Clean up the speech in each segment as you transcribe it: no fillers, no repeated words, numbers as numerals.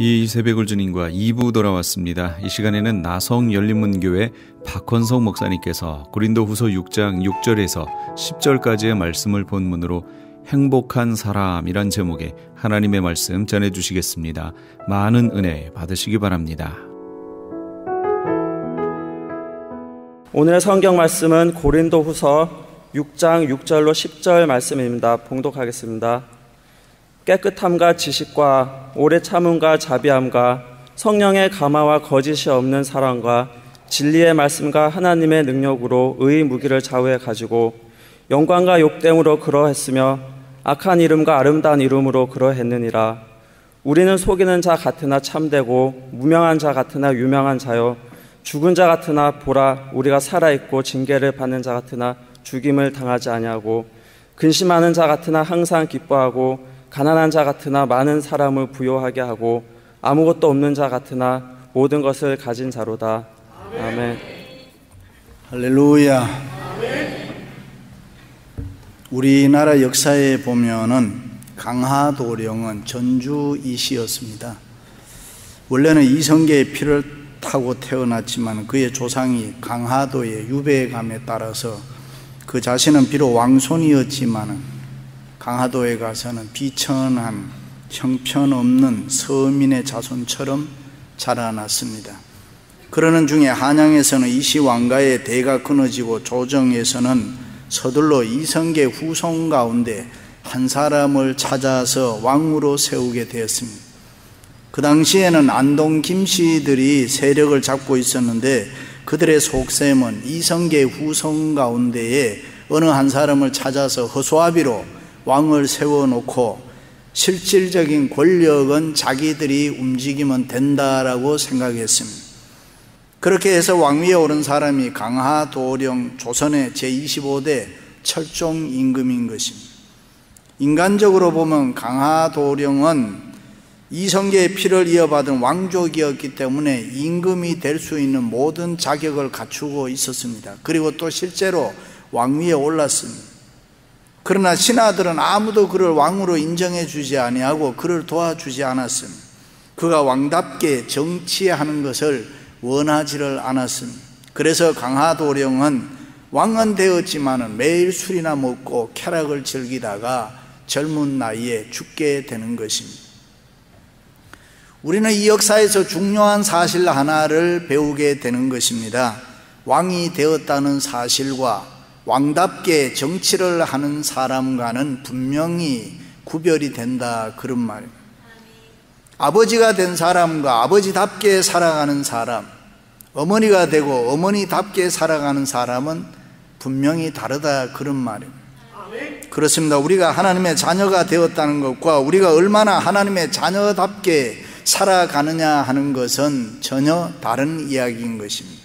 이 새벽을 주님과 2부 돌아왔습니다. 이 시간에는 나성 열린문교회 박헌석 목사님께서 고린도후서 6장 6절에서 10절까지의 말씀을 본문으로 행복한 사람이란 제목의 하나님의 말씀 전해주시겠습니다. 많은 은혜 받으시기 바랍니다. 오늘의 성경 말씀은 고린도후서 6장 6절로 10절 말씀입니다. 봉독하겠습니다. 깨끗함과 지식과 오래 참음과 자비함과 성령의 감화와 거짓이 없는 사랑과 진리의 말씀과 하나님의 능력으로 의의 무기를 좌우해 가지고 영광과 욕됨으로 그러했으며 악한 이름과 아름다운 이름으로 그러했느니라. 우리는 속이는 자 같으나 참되고 무명한 자 같으나 유명한 자요 죽은 자 같으나 보라 우리가 살아있고 징계를 받는 자 같으나 죽임을 당하지 아니하고 근심하는 자 같으나 항상 기뻐하고 가난한 자 같으나 많은 사람을 부요하게 하고 아무것도 없는 자 같으나 모든 것을 가진 자로다. 아멘. 할렐루야. 우리나라 역사에 보면은 강하도령은 전주이시였습니다. 원래는 이성계의 피를 타고 태어났지만 그의 조상이 강하도의 유배감에 따라서 그 자신은 비록 왕손이었지만 강하도에 가서는 비천한 형편없는 서민의 자손처럼 자라났습니다. 그러는 중에 한양에서는 이시왕가의 대가 끊어지고 조정에서는 서둘러 이성계 후손 가운데 한 사람을 찾아서 왕으로 세우게 되었습니다. 그 당시에는 안동 김씨들이 세력을 잡고 있었는데 그들의 속셈은 이성계 후손 가운데에 어느 한 사람을 찾아서 허수아비로 왕을 세워놓고 실질적인 권력은 자기들이 움직이면 된다라고 생각했습니다. 그렇게 해서 왕위에 오른 사람이 강하도령 조선의 제25대 철종 임금인 것입니다. 인간적으로 보면 강하도령은 이성계의 피를 이어받은 왕족이었기 때문에 임금이 될 수 있는 모든 자격을 갖추고 있었습니다. 그리고 또 실제로 왕위에 올랐습니다. 그러나 신하들은 아무도 그를 왕으로 인정해 주지 아니하고 그를 도와주지 않았습니다. 그가 왕답게 정치하는 것을 원하지를 않았습니다. 그래서 강하도령은 왕은 되었지만 매일 술이나 먹고 쾌락을 즐기다가 젊은 나이에 죽게 되는 것입니다. 우리는 이 역사에서 중요한 사실 하나를 배우게 되는 것입니다. 왕이 되었다는 사실과 왕답게 정치를 하는 사람과는 분명히 구별이 된다, 그런 말입니다. 아버지가 된 사람과 아버지답게 살아가는 사람, 어머니가 되고 어머니답게 살아가는 사람은 분명히 다르다, 그런 말입니다. 그렇습니다. 우리가 하나님의 자녀가 되었다는 것과 우리가 얼마나 하나님의 자녀답게 살아가느냐 하는 것은 전혀 다른 이야기인 것입니다.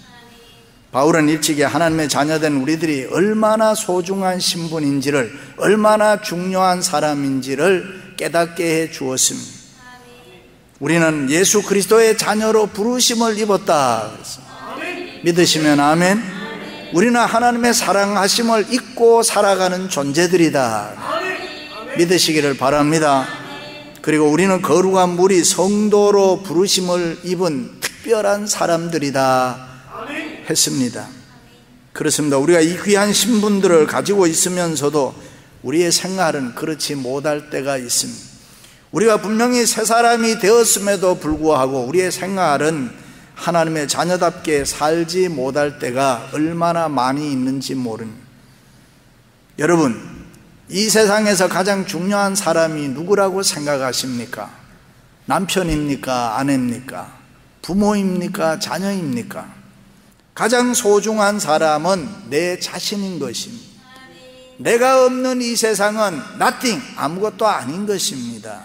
바울은 일찍이 하나님의 자녀된 우리들이 얼마나 소중한 신분인지를, 얼마나 중요한 사람인지를 깨닫게 해 주었습니다. 우리는 예수 그리스도의 자녀로 부르심을 입었다. 믿으시면 아멘. 우리는 하나님의 사랑하심을 잊고 살아가는 존재들이다. 믿으시기를 바랍니다. 그리고 우리는 거룩한 무리 성도로 부르심을 입은 특별한 사람들이다 했습니다. 그렇습니다. 우리가 이 귀한 신분들을 가지고 있으면서도 우리의 생활은 그렇지 못할 때가 있습니다. 우리가 분명히 새 사람이 되었음에도 불구하고 우리의 생활은 하나님의 자녀답게 살지 못할 때가 얼마나 많이 있는지 모릅니다. 여러분, 이 세상에서 가장 중요한 사람이 누구라고 생각하십니까? 남편입니까? 아내입니까? 부모입니까? 자녀입니까? 가장 소중한 사람은 내 자신인 것입니다. 내가 없는 이 세상은 nothing, 아무것도 아닌 것입니다.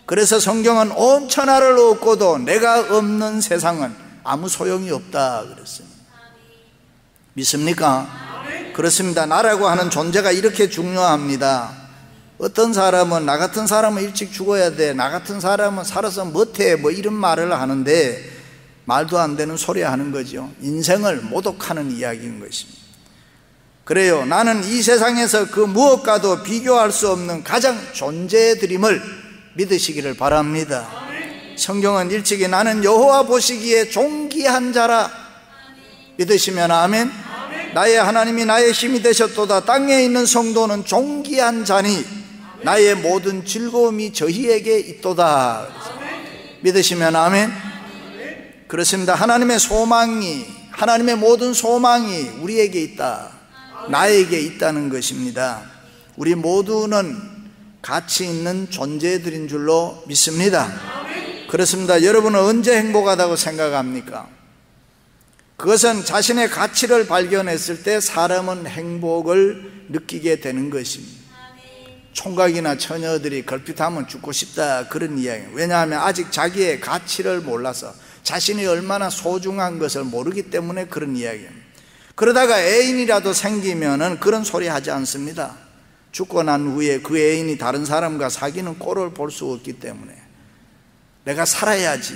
그래서 성경은 온 천하를 얻고도 내가 없는 세상은 아무 소용이 없다 그랬습니다. 믿습니까? 그렇습니다. 나라고 하는 존재가 이렇게 중요합니다. 어떤 사람은 나 같은 사람은 일찍 죽어야 돼, 나 같은 사람은 살아서 못해, 뭐 이런 말을 하는데 말도 안 되는 소리 하는 거죠. 인생을 모독하는 이야기인 것입니다. 그래요, 나는 이 세상에서 그 무엇과도 비교할 수 없는 가장 존재드림을 믿으시기를 바랍니다. 성경은 일찍이 나는 여호와 보시기에 존귀한 자라. 믿으시면 아멘. 나의 하나님이 나의 힘이 되셨도다. 땅에 있는 성도는 존귀한 자니 나의 모든 즐거움이 저희에게 있도다. 믿으시면 아멘. 그렇습니다. 하나님의 소망이, 하나님의 모든 소망이 우리에게 있다, 나에게 있다는 것입니다. 우리 모두는 가치 있는 존재들인 줄로 믿습니다. 그렇습니다. 여러분은 언제 행복하다고 생각합니까? 그것은 자신의 가치를 발견했을 때 사람은 행복을 느끼게 되는 것입니다. 총각이나 처녀들이 걸핏하면 죽고 싶다, 그런 이야기예요. 왜냐하면 아직 자기의 가치를 몰라서, 자신이 얼마나 소중한 것을 모르기 때문에 그런 이야기예요. 그러다가 애인이라도 생기면은 그런 소리 하지 않습니다. 죽고 난 후에 그 애인이 다른 사람과 사귀는 꼴을 볼 수 없기 때문에 내가 살아야지.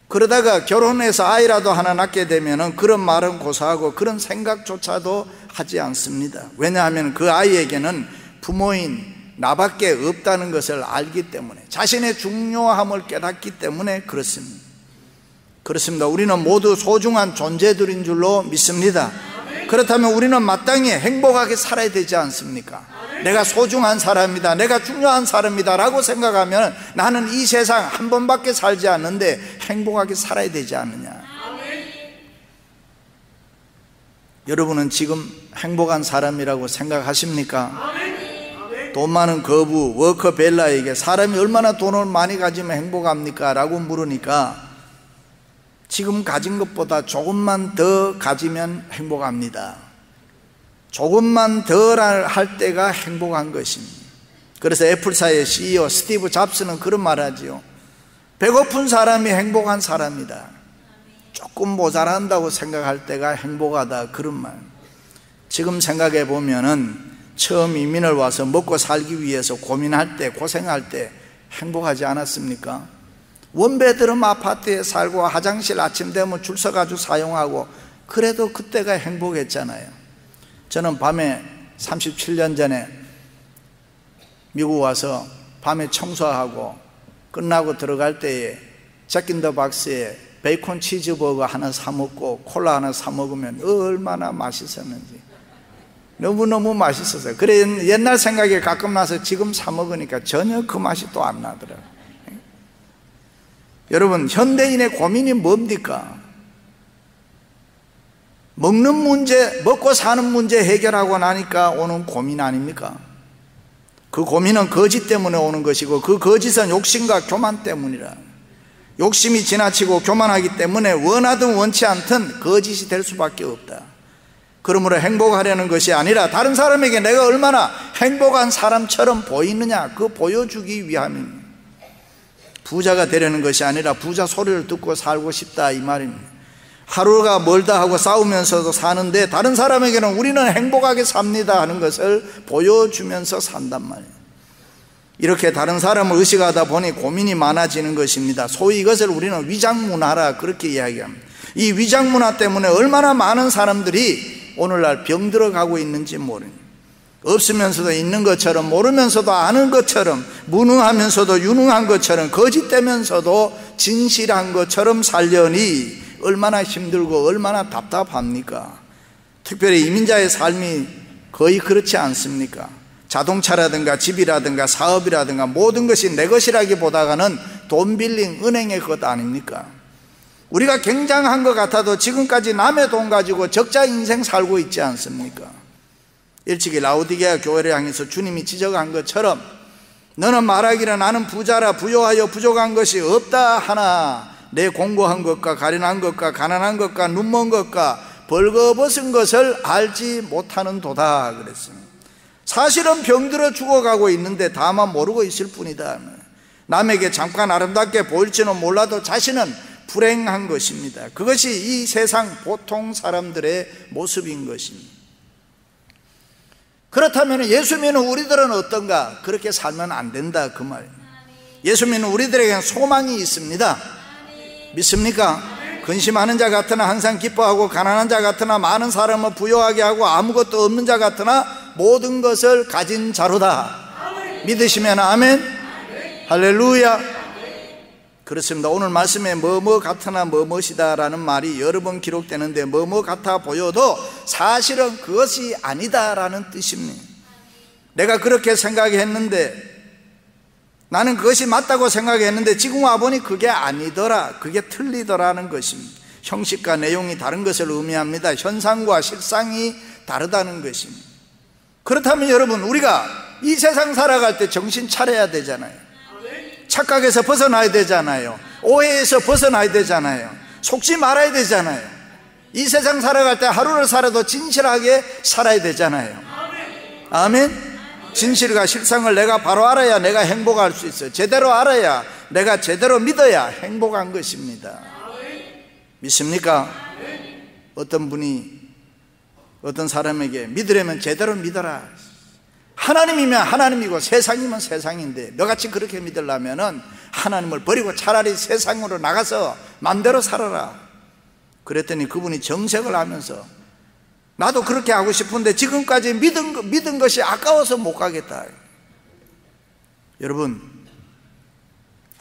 그러다가 결혼해서 아이라도 하나 낳게 되면은 그런 말은 고사하고 그런 생각조차도 하지 않습니다. 왜냐하면 그 아이에게는 부모인 나밖에 없다는 것을 알기 때문에, 자신의 중요함을 깨닫기 때문에 그렇습니다. 그렇습니다. 우리는 모두 소중한 존재들인 줄로 믿습니다. 그렇다면 우리는 마땅히 행복하게 살아야 되지 않습니까? 내가 소중한 사람이다, 내가 중요한 사람이다 라고 생각하면 나는 이 세상 한 번밖에 살지 않는데 행복하게 살아야 되지 않느냐. 여러분은 지금 행복한 사람이라고 생각하십니까? 돈 많은 거부 워커벨라에게 사람이 얼마나 돈을 많이 가지면 행복합니까? 라고 물으니까 지금 가진 것보다 조금만 더 가지면 행복합니다. 조금만 덜 할 때가 행복한 것입니다. 그래서 애플사의 CEO 스티브 잡스는 그런 말을 하지요. 배고픈 사람이 행복한 사람이다. 조금 모자란다고 생각할 때가 행복하다, 그런 말. 지금 생각해 보면은 처음 이민을 와서 먹고 살기 위해서 고민할 때, 고생할 때 행복하지 않았습니까? 원베드룸 아파트에 살고 화장실 아침 되면 줄 서가지고 사용하고, 그래도 그때가 행복했잖아요. 저는 밤에 37년 전에 미국 와서 밤에 청소하고 끝나고 들어갈 때에 잭인더박스에 베이컨 치즈버거 하나 사 먹고 콜라 하나 사 먹으면 얼마나 맛있었는지. 너무너무 맛있었어요. 그래 옛날 생각이 가끔 나서 지금 사 먹으니까 전혀 그 맛이 또 안 나더라고요. 여러분, 현대인의 고민이 뭡니까? 먹는 문제, 먹고 사는 문제 해결하고 나니까 오는 고민 아닙니까? 그 고민은 거짓 때문에 오는 것이고 그 거짓은 욕심과 교만 때문이라. 욕심이 지나치고 교만하기 때문에 원하든 원치 않든 거짓이 될 수밖에 없다. 그러므로 행복하려는 것이 아니라 다른 사람에게 내가 얼마나 행복한 사람처럼 보이느냐, 그거 보여주기 위함입니다. 부자가 되려는 것이 아니라 부자 소리를 듣고 살고 싶다, 이 말입니다. 하루가 멀다 하고 싸우면서도 사는데 다른 사람에게는 우리는 행복하게 삽니다 하는 것을 보여주면서 산단 말이에요. 이렇게 다른 사람을 의식하다 보니 고민이 많아지는 것입니다. 소위 이것을 우리는 위장문화라 그렇게 이야기합니다. 이 위장문화 때문에 얼마나 많은 사람들이 오늘날 병들어가고 있는지 모릅니다. 없으면서도 있는 것처럼, 모르면서도 아는 것처럼, 무능하면서도 유능한 것처럼, 거짓되면서도 진실한 것처럼 살려니 얼마나 힘들고 얼마나 답답합니까? 특별히 이민자의 삶이 거의 그렇지 않습니까? 자동차라든가 집이라든가 사업이라든가 모든 것이 내 것이라기보다는 돈 빌린 은행의 것 아닙니까? 우리가 굉장한 것 같아도 지금까지 남의 돈 가지고 적자 인생 살고 있지 않습니까? 일찍이 라오디게아 교회를 향해서 주님이 지적한 것처럼 너는 말하기를 나는 부자라 부요하여 부족한 것이 없다 하나 내 공고한 것과 가련한 것과 가난한 것과 눈먼 것과 벌거벗은 것을 알지 못하는 도다 그랬습니다. 사실은 병들어 죽어가고 있는데 다만 모르고 있을 뿐이다. 남에게 잠깐 아름답게 보일지는 몰라도 자신은 불행한 것입니다. 그것이 이 세상 보통 사람들의 모습인 것입니다. 그렇다면 예수 믿는 우리들은 어떤가? 그렇게 살면 안 된다 그 말입니다. 예수 믿는 우리들에게는 소망이 있습니다. 믿습니까? 근심하는 자 같으나 항상 기뻐하고 가난한 자 같으나 많은 사람을 부요하게 하고 아무것도 없는 자 같으나 모든 것을 가진 자로다. 믿으시면 아멘. 할렐루야. 그렇습니다. 오늘 말씀에 뭐뭐 같으나 뭐뭇이다라는 말이 여러 번 기록되는데 뭐뭐 같아 보여도 사실은 그것이 아니다라는 뜻입니다. 내가 그렇게 생각했는데, 나는 그것이 맞다고 생각했는데 지금 와보니 그게 아니더라, 그게 틀리더라는 것입니다. 형식과 내용이 다른 것을 의미합니다. 현상과 실상이 다르다는 것입니다. 그렇다면 여러분, 우리가 이 세상 살아갈 때 정신 차려야 되잖아요. 착각에서 벗어나야 되잖아요. 오해에서 벗어나야 되잖아요. 속지 말아야 되잖아요. 이 세상 살아갈 때 하루를 살아도 진실하게 살아야 되잖아요. 아멘. 진실과 실상을 내가 바로 알아야 내가 행복할 수 있어요. 제대로 알아야, 내가 제대로 믿어야 행복한 것입니다. 믿습니까? 어떤 분이 어떤 사람에게 믿으려면 제대로 믿어라, 하나님이면 하나님이고 세상이면 세상인데 너같이 그렇게 믿으려면 하나님을 버리고 차라리 세상으로 나가서 마음대로 살아라. 그랬더니 그분이 정색을 하면서 나도 그렇게 하고 싶은데 지금까지 믿은 것이 아까워서 못 가겠다. 여러분,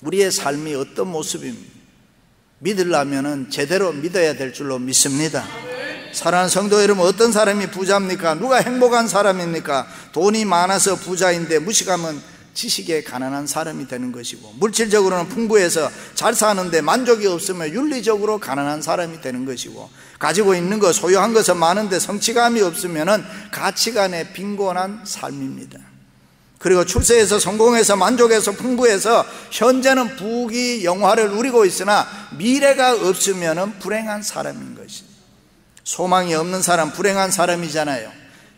우리의 삶이 어떤 모습입니까? 믿으려면 제대로 믿어야 될 줄로 믿습니다. 사랑하는 성도 여러분, 어떤 사람이 부자입니까? 누가 행복한 사람입니까? 돈이 많아서 부자인데 무식하면 지식에 가난한 사람이 되는 것이고, 물질적으로는 풍부해서 잘 사는데 만족이 없으면 윤리적으로 가난한 사람이 되는 것이고, 가지고 있는 것, 소유한 것은 많은데 성취감이 없으면 가치관에 빈곤한 삶입니다. 그리고 출세해서 성공해서 만족해서 풍부해서 현재는 부귀 영화를 누리고 있으나 미래가 없으면 불행한 사람인 것입니다. 소망이 없는 사람 불행한 사람이잖아요.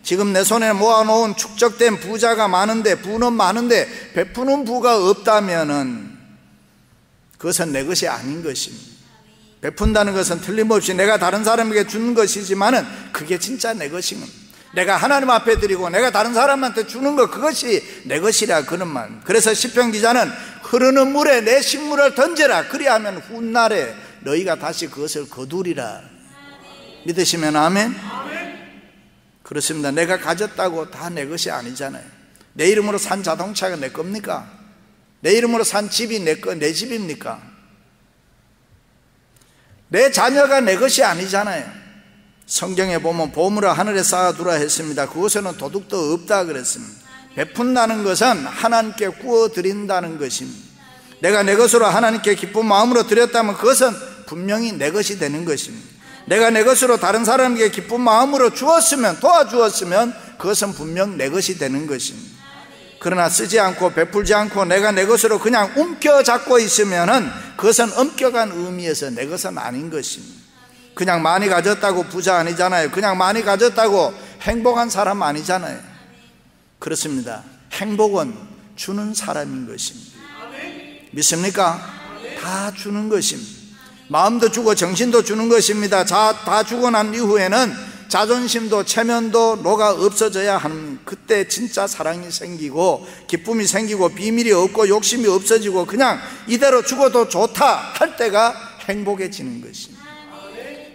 지금 내 손에 모아놓은 축적된 부자가 많은데, 부는 많은데 베푸는 부가 없다면 그것은 내 것이 아닌 것입니다. 베푼다는 것은 틀림없이 내가 다른 사람에게 주는 것이지만은 그게 진짜 내 것인 겁니다. 내가 하나님 앞에 드리고 내가 다른 사람한테 주는 것, 그것이 내 것이라, 그런 말. 그래서 시편 기자는 흐르는 물에 내 식물을 던져라, 그리하면 훗날에 너희가 다시 그것을 거두리라. 믿으시면 아멘? 그렇습니다. 내가 가졌다고 다 내 것이 아니잖아요. 내 이름으로 산 자동차가 내 겁니까? 내 이름으로 산 집이 내 집입니까? 내 자녀가 내 것이 아니잖아요. 성경에 보면 보물을 하늘에 쌓아두라 했습니다. 그곳에는 도둑도 없다 그랬습니다. 베푼다는 것은 하나님께 구워드린다는 것입니다. 내가 내 것으로 하나님께 기쁜 마음으로 드렸다면 그것은 분명히 내 것이 되는 것입니다. 내가 내 것으로 다른 사람에게 기쁜 마음으로 주었으면, 도와주었으면 그것은 분명 내 것이 되는 것입니다. 그러나 쓰지 않고 베풀지 않고 내가 내 것으로 그냥 움켜잡고 있으면 그것은 엄격한 의미에서 내 것은 아닌 것입니다. 그냥 많이 가졌다고 부자 아니잖아요. 그냥 많이 가졌다고 행복한 사람 아니잖아요. 그렇습니다. 행복은 주는 사람인 것입니다. 믿습니까? 다 주는 것입니다. 마음도 주고 정신도 주는 것입니다. 다 주고 난 이후에는 자존심도 체면도 녹아 없어져야 하는, 그때 진짜 사랑이 생기고 기쁨이 생기고 비밀이 없고 욕심이 없어지고 그냥 이대로 죽어도 좋다 할 때가 행복해지는 것입니다.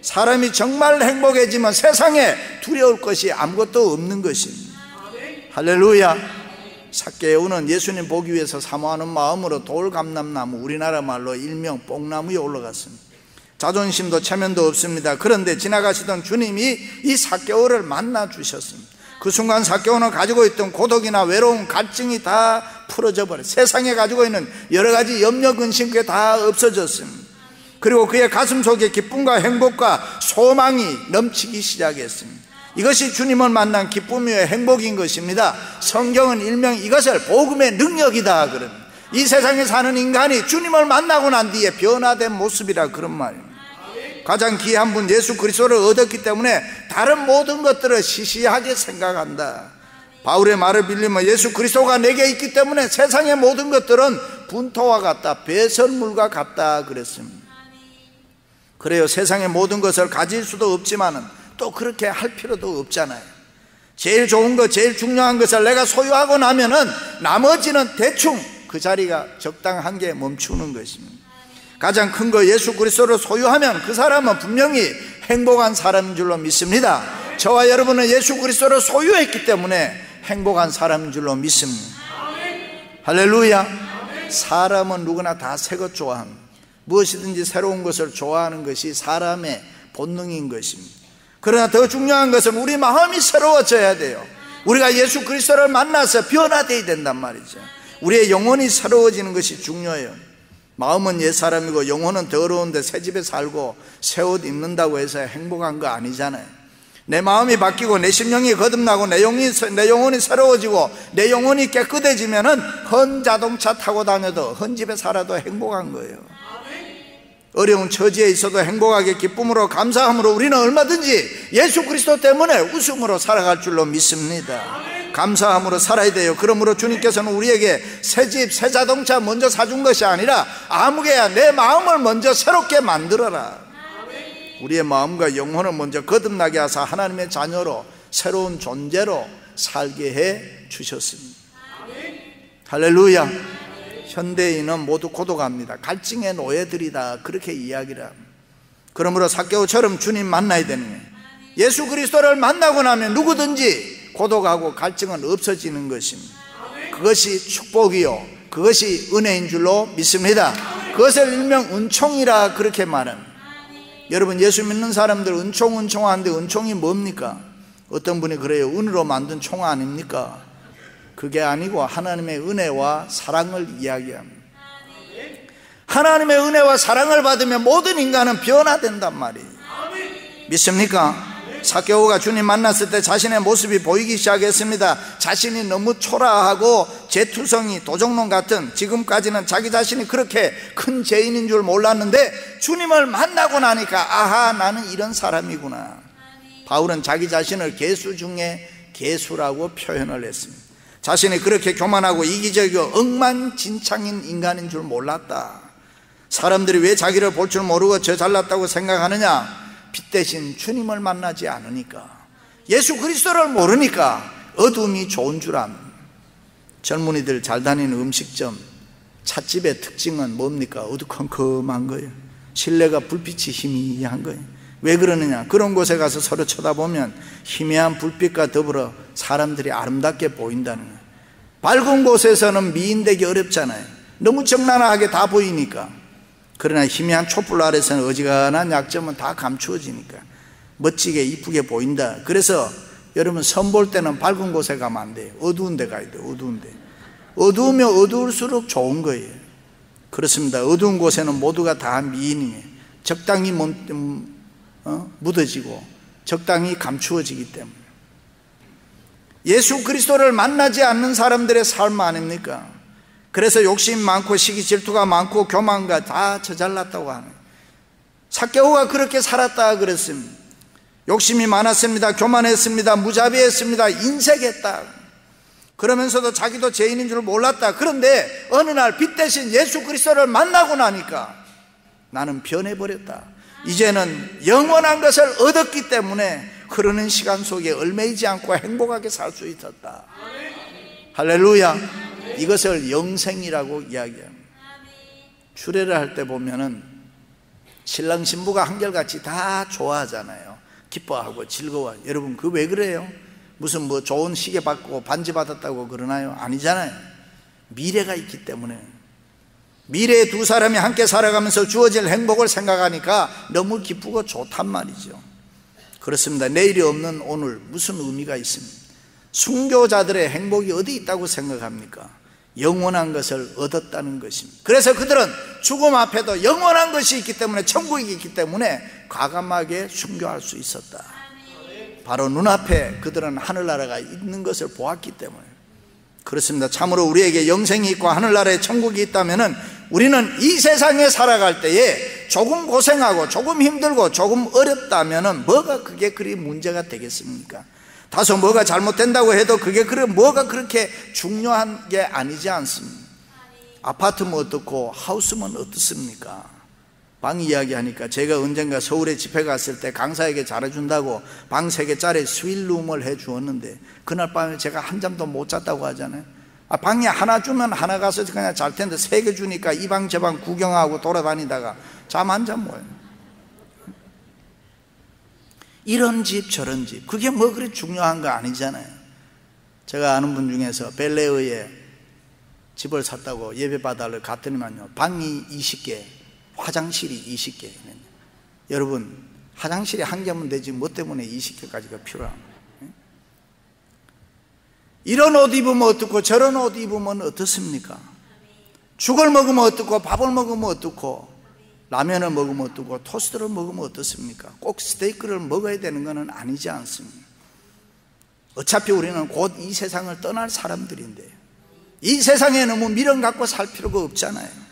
사람이 정말 행복해지면 세상에 두려울 것이 아무것도 없는 것입니다. 할렐루야. 삭개오는 예수님 보기 위해서 사모하는 마음으로 돌감람나무, 우리나라 말로 일명 뽕나무에 올라갔습니다. 자존심도 체면도 없습니다. 그런데 지나가시던 주님이 이 삭개오를 만나 주셨습니다. 그 순간 삭개오는 가지고 있던 고독이나 외로움, 갈증이 다 풀어져 버려, 세상에 가지고 있는 여러 가지 염려, 근심, 그게 다 없어졌습니다. 그리고 그의 가슴 속에 기쁨과 행복과 소망이 넘치기 시작했습니다. 이것이 주님을 만난 기쁨이요 행복인 것입니다. 성경은 일명 이것을 복음의 능력이다 그럽니다. 이 세상에 사는 인간이 주님을 만나고 난 뒤에 변화된 모습이라, 그런 말입니다. 가장 귀한 분 예수 그리스도를 얻었기 때문에 다른 모든 것들을 시시하게 생각한다. 바울의 말을 빌리면 예수 그리스도가 내게 있기 때문에 세상의 모든 것들은 분토와 같다, 배설물과 같다 그랬습니다. 그래요. 세상의 모든 것을 가질 수도 없지만은 또 그렇게 할 필요도 없잖아요. 제일 좋은 것, 제일 중요한 것을 내가 소유하고 나면은 나머지는 대충 그 자리가 적당한 게 멈추는 것입니다. 가장 큰 거 예수 그리스도를 소유하면 그 사람은 분명히 행복한 사람인 줄로 믿습니다. 저와 여러분은 예수 그리스도를 소유했기 때문에 행복한 사람인 줄로 믿습니다. 할렐루야. 사람은 누구나 다 새 것 좋아합니다. 무엇이든지 새로운 것을 좋아하는 것이 사람의 본능인 것입니다. 그러나 더 중요한 것은 우리 마음이 새로워져야 돼요. 우리가 예수 그리스도를 만나서 변화되어야 된단 말이죠. 우리의 영혼이 새로워지는 것이 중요해요. 마음은 옛사람이고 영혼은 더러운데 새 집에 살고 새 옷 입는다고 해서 행복한 거 아니잖아요. 내 마음이 바뀌고 내 심령이 거듭나고 내 영혼이 새로워지고 내 영혼이 깨끗해지면은 헌 자동차 타고 다녀도 헌 집에 살아도 행복한 거예요. 어려운 처지에 있어도 행복하게 기쁨으로 감사함으로 우리는 얼마든지 예수 그리스도 때문에 웃음으로 살아갈 줄로 믿습니다. 감사함으로 살아야 돼요. 그러므로 주님께서는 우리에게 새 집, 새 자동차 먼저 사준 것이 아니라 아무개야 내 마음을 먼저 새롭게 만들어라. 우리의 마음과 영혼을 먼저 거듭나게 하사 하나님의 자녀로 새로운 존재로 살게 해 주셨습니다. 할렐루야. 현대인은 모두 고독합니다. 갈증의 노예들이다, 그렇게 이야기를 합니다. 그러므로 삭개오처럼 주님 만나야 되는 거예요. 예수 그리스도를 만나고 나면 누구든지 고독하고 갈증은 없어지는 것입니다. 그것이 축복이요, 그것이 은혜인 줄로 믿습니다. 그것을 일명 은총이라 그렇게 말합니다. 여러분, 예수 믿는 사람들 은총하는데 은총이 뭡니까? 어떤 분이 그래요. 은으로 만든 총 아닙니까? 그게 아니고 하나님의 은혜와 사랑을 이야기합니다. 하나님의 은혜와 사랑을 받으면 모든 인간은 변화된단 말이에요. 믿습니까? 삭개오가 주님 만났을 때 자신의 모습이 보이기 시작했습니다. 자신이 너무 초라하고 재투성이 도적놈 같은, 지금까지는 자기 자신이 그렇게 큰 죄인인 줄 몰랐는데 주님을 만나고 나니까 아하, 나는 이런 사람이구나. 바울은 자기 자신을 개수 중에 개수라고 표현을 했습니다. 자신이 그렇게 교만하고 이기적이고 억만진창인 인간인 줄 몰랐다. 사람들이 왜 자기를 볼 줄 모르고 저 잘났다고 생각하느냐? 빛 대신 주님을 만나지 않으니까, 예수 그리스도를 모르니까 어둠이 좋은 줄 압니다. 젊은이들 잘 다니는 음식점 찻집의 특징은 뭡니까? 어두컴컴한 거예요. 실내가 불빛이 희미한 거예요. 왜 그러느냐? 그런 곳에 가서 서로 쳐다보면 희미한 불빛과 더불어 사람들이 아름답게 보인다는 거예요. 밝은 곳에서는 미인되기 어렵잖아요. 너무 적나라하게 다 보이니까. 그러나 희미한 촛불 아래서는 어지간한 약점은 다 감추어지니까 멋지게 이쁘게 보인다. 그래서 여러분, 선 볼 때는 밝은 곳에 가면 안 돼요. 어두운 데 가야 돼요. 어두운 데. 어두우면 어두울수록 좋은 거예요. 그렇습니다. 어두운 곳에는 모두가 다 미인이에요. 적당히 묻어지고 적당히 감추어지기 때문에. 예수 그리스도를 만나지 않는 사람들의 삶 아닙니까? 그래서 욕심 많고 시기 질투가 많고 교만과 다 저잘났다고 하는, 삭개오가 그렇게 살았다 그랬습니다. 욕심이 많았습니다. 교만했습니다. 무자비했습니다. 인색했다. 그러면서도 자기도 죄인인 줄 몰랐다. 그런데 어느 날 빛 대신 예수 그리스도를 만나고 나니까 나는 변해버렸다. 이제는 영원한 것을 얻었기 때문에 흐르는 시간 속에 얽매이지 않고 행복하게 살 수 있었다. 할렐루야. 이것을 영생이라고 이야기합니다. 추례를 할 때 보면은 신랑 신부가 한결같이 다 좋아하잖아요. 기뻐하고 즐거워. 여러분, 그 왜 그래요? 무슨 뭐 좋은 시계 받고 반지 받았다고 그러나요? 아니잖아요. 미래가 있기 때문에. 미래에 두 사람이 함께 살아가면서 주어질 행복을 생각하니까 너무 기쁘고 좋단 말이죠. 그렇습니다. 내일이 없는 오늘, 무슨 의미가 있습니까? 순교자들의 행복이 어디 있다고 생각합니까? 영원한 것을 얻었다는 것입니다. 그래서 그들은 죽음 앞에도 영원한 것이 있기 때문에, 천국이 있기 때문에 과감하게 순교할 수 있었다. 바로 눈앞에 그들은 하늘나라가 있는 것을 보았기 때문에. 그렇습니다. 참으로 우리에게 영생이 있고 하늘나라에 천국이 있다면 우리는 이 세상에 살아갈 때에 조금 고생하고 조금 힘들고 조금 어렵다면 뭐가 그게 그리 문제가 되겠습니까? 다소 뭐가 잘못된다고 해도 그게 뭐가 그렇게 중요한 게 아니지 않습니까? 아파트면 어떻고 하우스면 어떻습니까? 방 이야기하니까 제가 언젠가 서울에 집회 갔을 때 강사에게 잘해준다고 방 3개짜리 스윗룸을 해주었는데 그날 밤에 제가 한 잠도 못 잤다고 하잖아요. 방에 하나 주면 하나 가서 그냥 잘 텐데 3개 주니까 이 방 저 방 구경하고 돌아다니다가 잠 한 잠 뭐예요. 이런 집 저런 집, 그게 뭐 그리 중요한 거 아니잖아요. 제가 아는 분 중에서 벨레어에 집을 샀다고 예배 받으러 갔더니만요, 방이 20개, 화장실이 20개 있는데, 여러분 화장실이 한 개면 되지 뭐 때문에 20개까지가 필요합니다. 이런 옷 입으면 어떻고 저런 옷 입으면 어떻습니까? 죽을 먹으면 어떻고 밥을 먹으면 어떻고 라면을 먹으면 어떻고 토스트를 먹으면 어떻습니까? 꼭 스테이크를 먹어야 되는 것은 아니지 않습니까? 어차피 우리는 곧 이 세상을 떠날 사람들인데 이 세상에 너무 미련 갖고 살 필요가 없잖아요.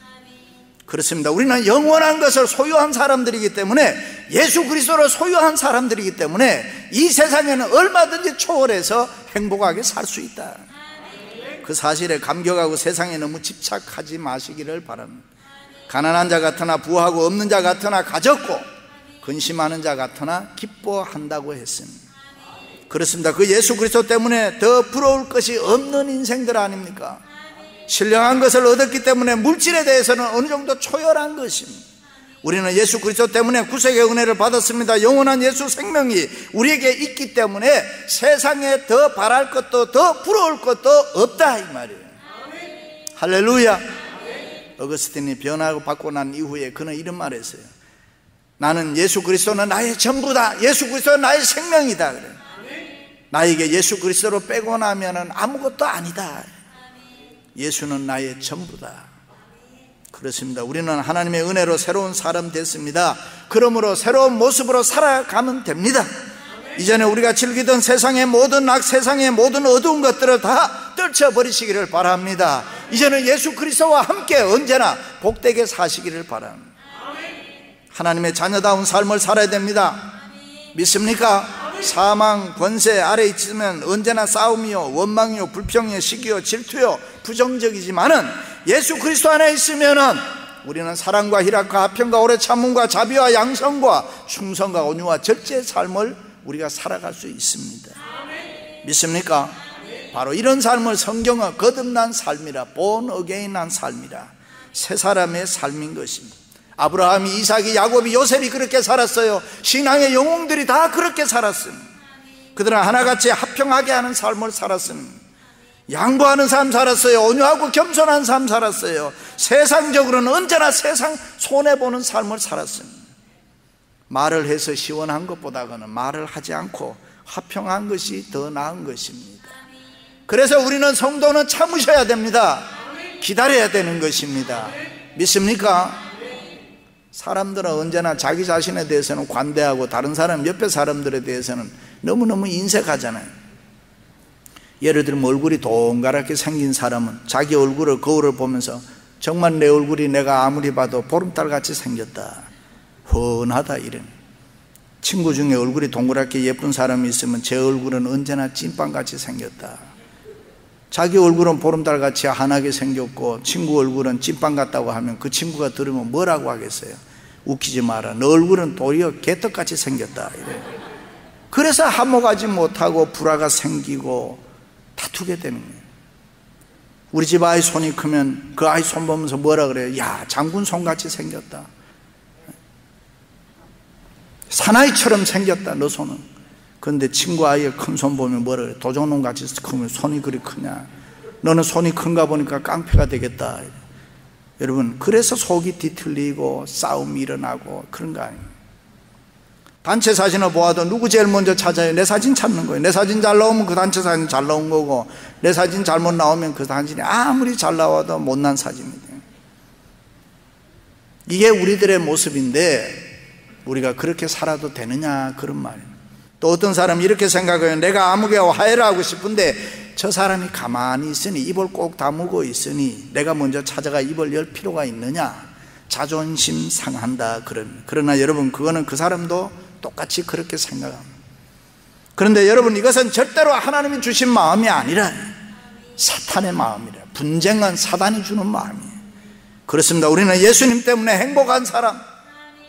그렇습니다. 우리는 영원한 것을 소유한 사람들이기 때문에, 예수 그리스도를 소유한 사람들이기 때문에 이 세상에는 얼마든지 초월해서 행복하게 살 수 있다. 그 사실에 감격하고 세상에 너무 집착하지 마시기를 바랍니다. 가난한 자 같으나 부하고 없는 자 같으나 가졌고 근심하는 자 같으나 기뻐한다고 했습니다. 그렇습니다. 그 예수 그리스도 때문에 더 부러울 것이 없는 인생들 아닙니까? 신령한 것을 얻었기 때문에 물질에 대해서는 어느 정도 초월한 것입니다. 우리는 예수 그리스도 때문에 구속의 은혜를 받았습니다. 영원한 예수 생명이 우리에게 있기 때문에 세상에 더 바랄 것도 더 부러울 것도 없다, 이 말이에요. 할렐루야. 어거스틴이 변화를 받고 난 이후에 그는 이런 말을 했어요. 나는 예수 그리스도는 나의 전부다. 예수 그리스도는 나의 생명이다. 그래. 나에게 예수 그리스도로 빼고 나면은 아무것도 아니다. 예수는 나의 전부다. 그렇습니다. 우리는 하나님의 은혜로 새로운 사람 됐습니다. 그러므로 새로운 모습으로 살아가면 됩니다. 이전에 우리가 즐기던 세상의 모든 악, 세상의 모든 어두운 것들을 다 떨쳐버리시기를 바랍니다. 이제는 예수 그리스도와 함께 언제나 복되게 사시기를 바랍니다. 하나님의 자녀다운 삶을 살아야 됩니다. 믿습니까? 사망, 권세 아래 있으면 언제나 싸움이요, 원망이요, 불평이요, 시기요, 질투요, 부정적이지만은 예수 그리스도 안에 있으면은 우리는 사랑과 희락과 화평과 오래 참음과 자비와 양성과 충성과 온유와 절제의 삶을 우리가 살아갈 수 있습니다. 믿습니까? 바로 이런 삶을 성경은 거듭난 삶이라, born again한 삶이라, 새 사람의 삶인 것입니다. 아브라함이, 이삭이, 야곱이, 요셉이 그렇게 살았어요. 신앙의 영웅들이 다 그렇게 살았습니다. 그들은 하나같이 화평하게 하는 삶을 살았습니다. 양보하는 삶 살았어요. 온유하고 겸손한 삶 살았어요. 세상적으로는 언제나 세상 손해보는 삶을 살았습니다. 말을 해서 시원한 것보다는 말을 하지 않고 화평한 것이 더 나은 것입니다. 그래서 우리는 성도는 참으셔야 됩니다. 기다려야 되는 것입니다. 믿습니까? 사람들은 언제나 자기 자신에 대해서는 관대하고 다른 사람, 옆에 사람들에 대해서는 너무너무 인색하잖아요. 예를 들면 얼굴이 동그랗게 생긴 사람은 자기 얼굴을, 거울을 보면서 정말 내 얼굴이 내가 아무리 봐도 보름달같이 생겼다, 훤하다, 이런. 친구 중에 얼굴이 동그랗게 예쁜 사람이 있으면 제 얼굴은 언제나 찐빵같이 생겼다. 자기 얼굴은 보름달같이 환하게 생겼고 친구 얼굴은 찐빵 같다고 하면 그 친구가 들으면 뭐라고 하겠어요? 웃기지 마라, 너 얼굴은 도리어 개떡같이 생겼다, 이래. 그래서 화목하지 못하고 불화가 생기고 다투게 되는 거예요. 우리 집 아이 손이 크면 그 아이 손 보면서 뭐라 그래요? 야, 장군 손같이 생겼다, 사나이처럼 생겼다, 너 손은. 그런데 친구 아이의 큰 손 보면 뭐라 그래? 도적놈 같이 크면 손이 그리 크냐? 너는 손이 큰가 보니까 깡패가 되겠다. 여러분, 그래서 속이 뒤틀리고 싸움이 일어나고 그런 거 아니에요. 단체 사진을 보아도 누구 제일 먼저 찾아요? 내 사진 찾는 거예요. 내 사진 잘 나오면 그 단체 사진 잘 나온 거고, 내 사진 잘못 나오면 그 사진이 아무리 잘 나와도 못난 사진입니다. 이게 우리들의 모습인데 우리가 그렇게 살아도 되느냐, 그런 말이에요. 또 어떤 사람이 이렇게 생각해요. 내가 아무개 화해를 하고 싶은데 저 사람이 가만히 있으니, 입을 꼭 다물고 있으니 내가 먼저 찾아가 입을 열 필요가 있느냐, 자존심 상한다, 그러나 여러분, 그거는 그 사람도 똑같이 그렇게 생각합니다. 그런데 여러분, 이것은 절대로 하나님이 주신 마음이 아니라 사탄의 마음이라, 분쟁은 사단이 주는 마음이에요. 그렇습니다. 우리는 예수님 때문에 행복한 사람,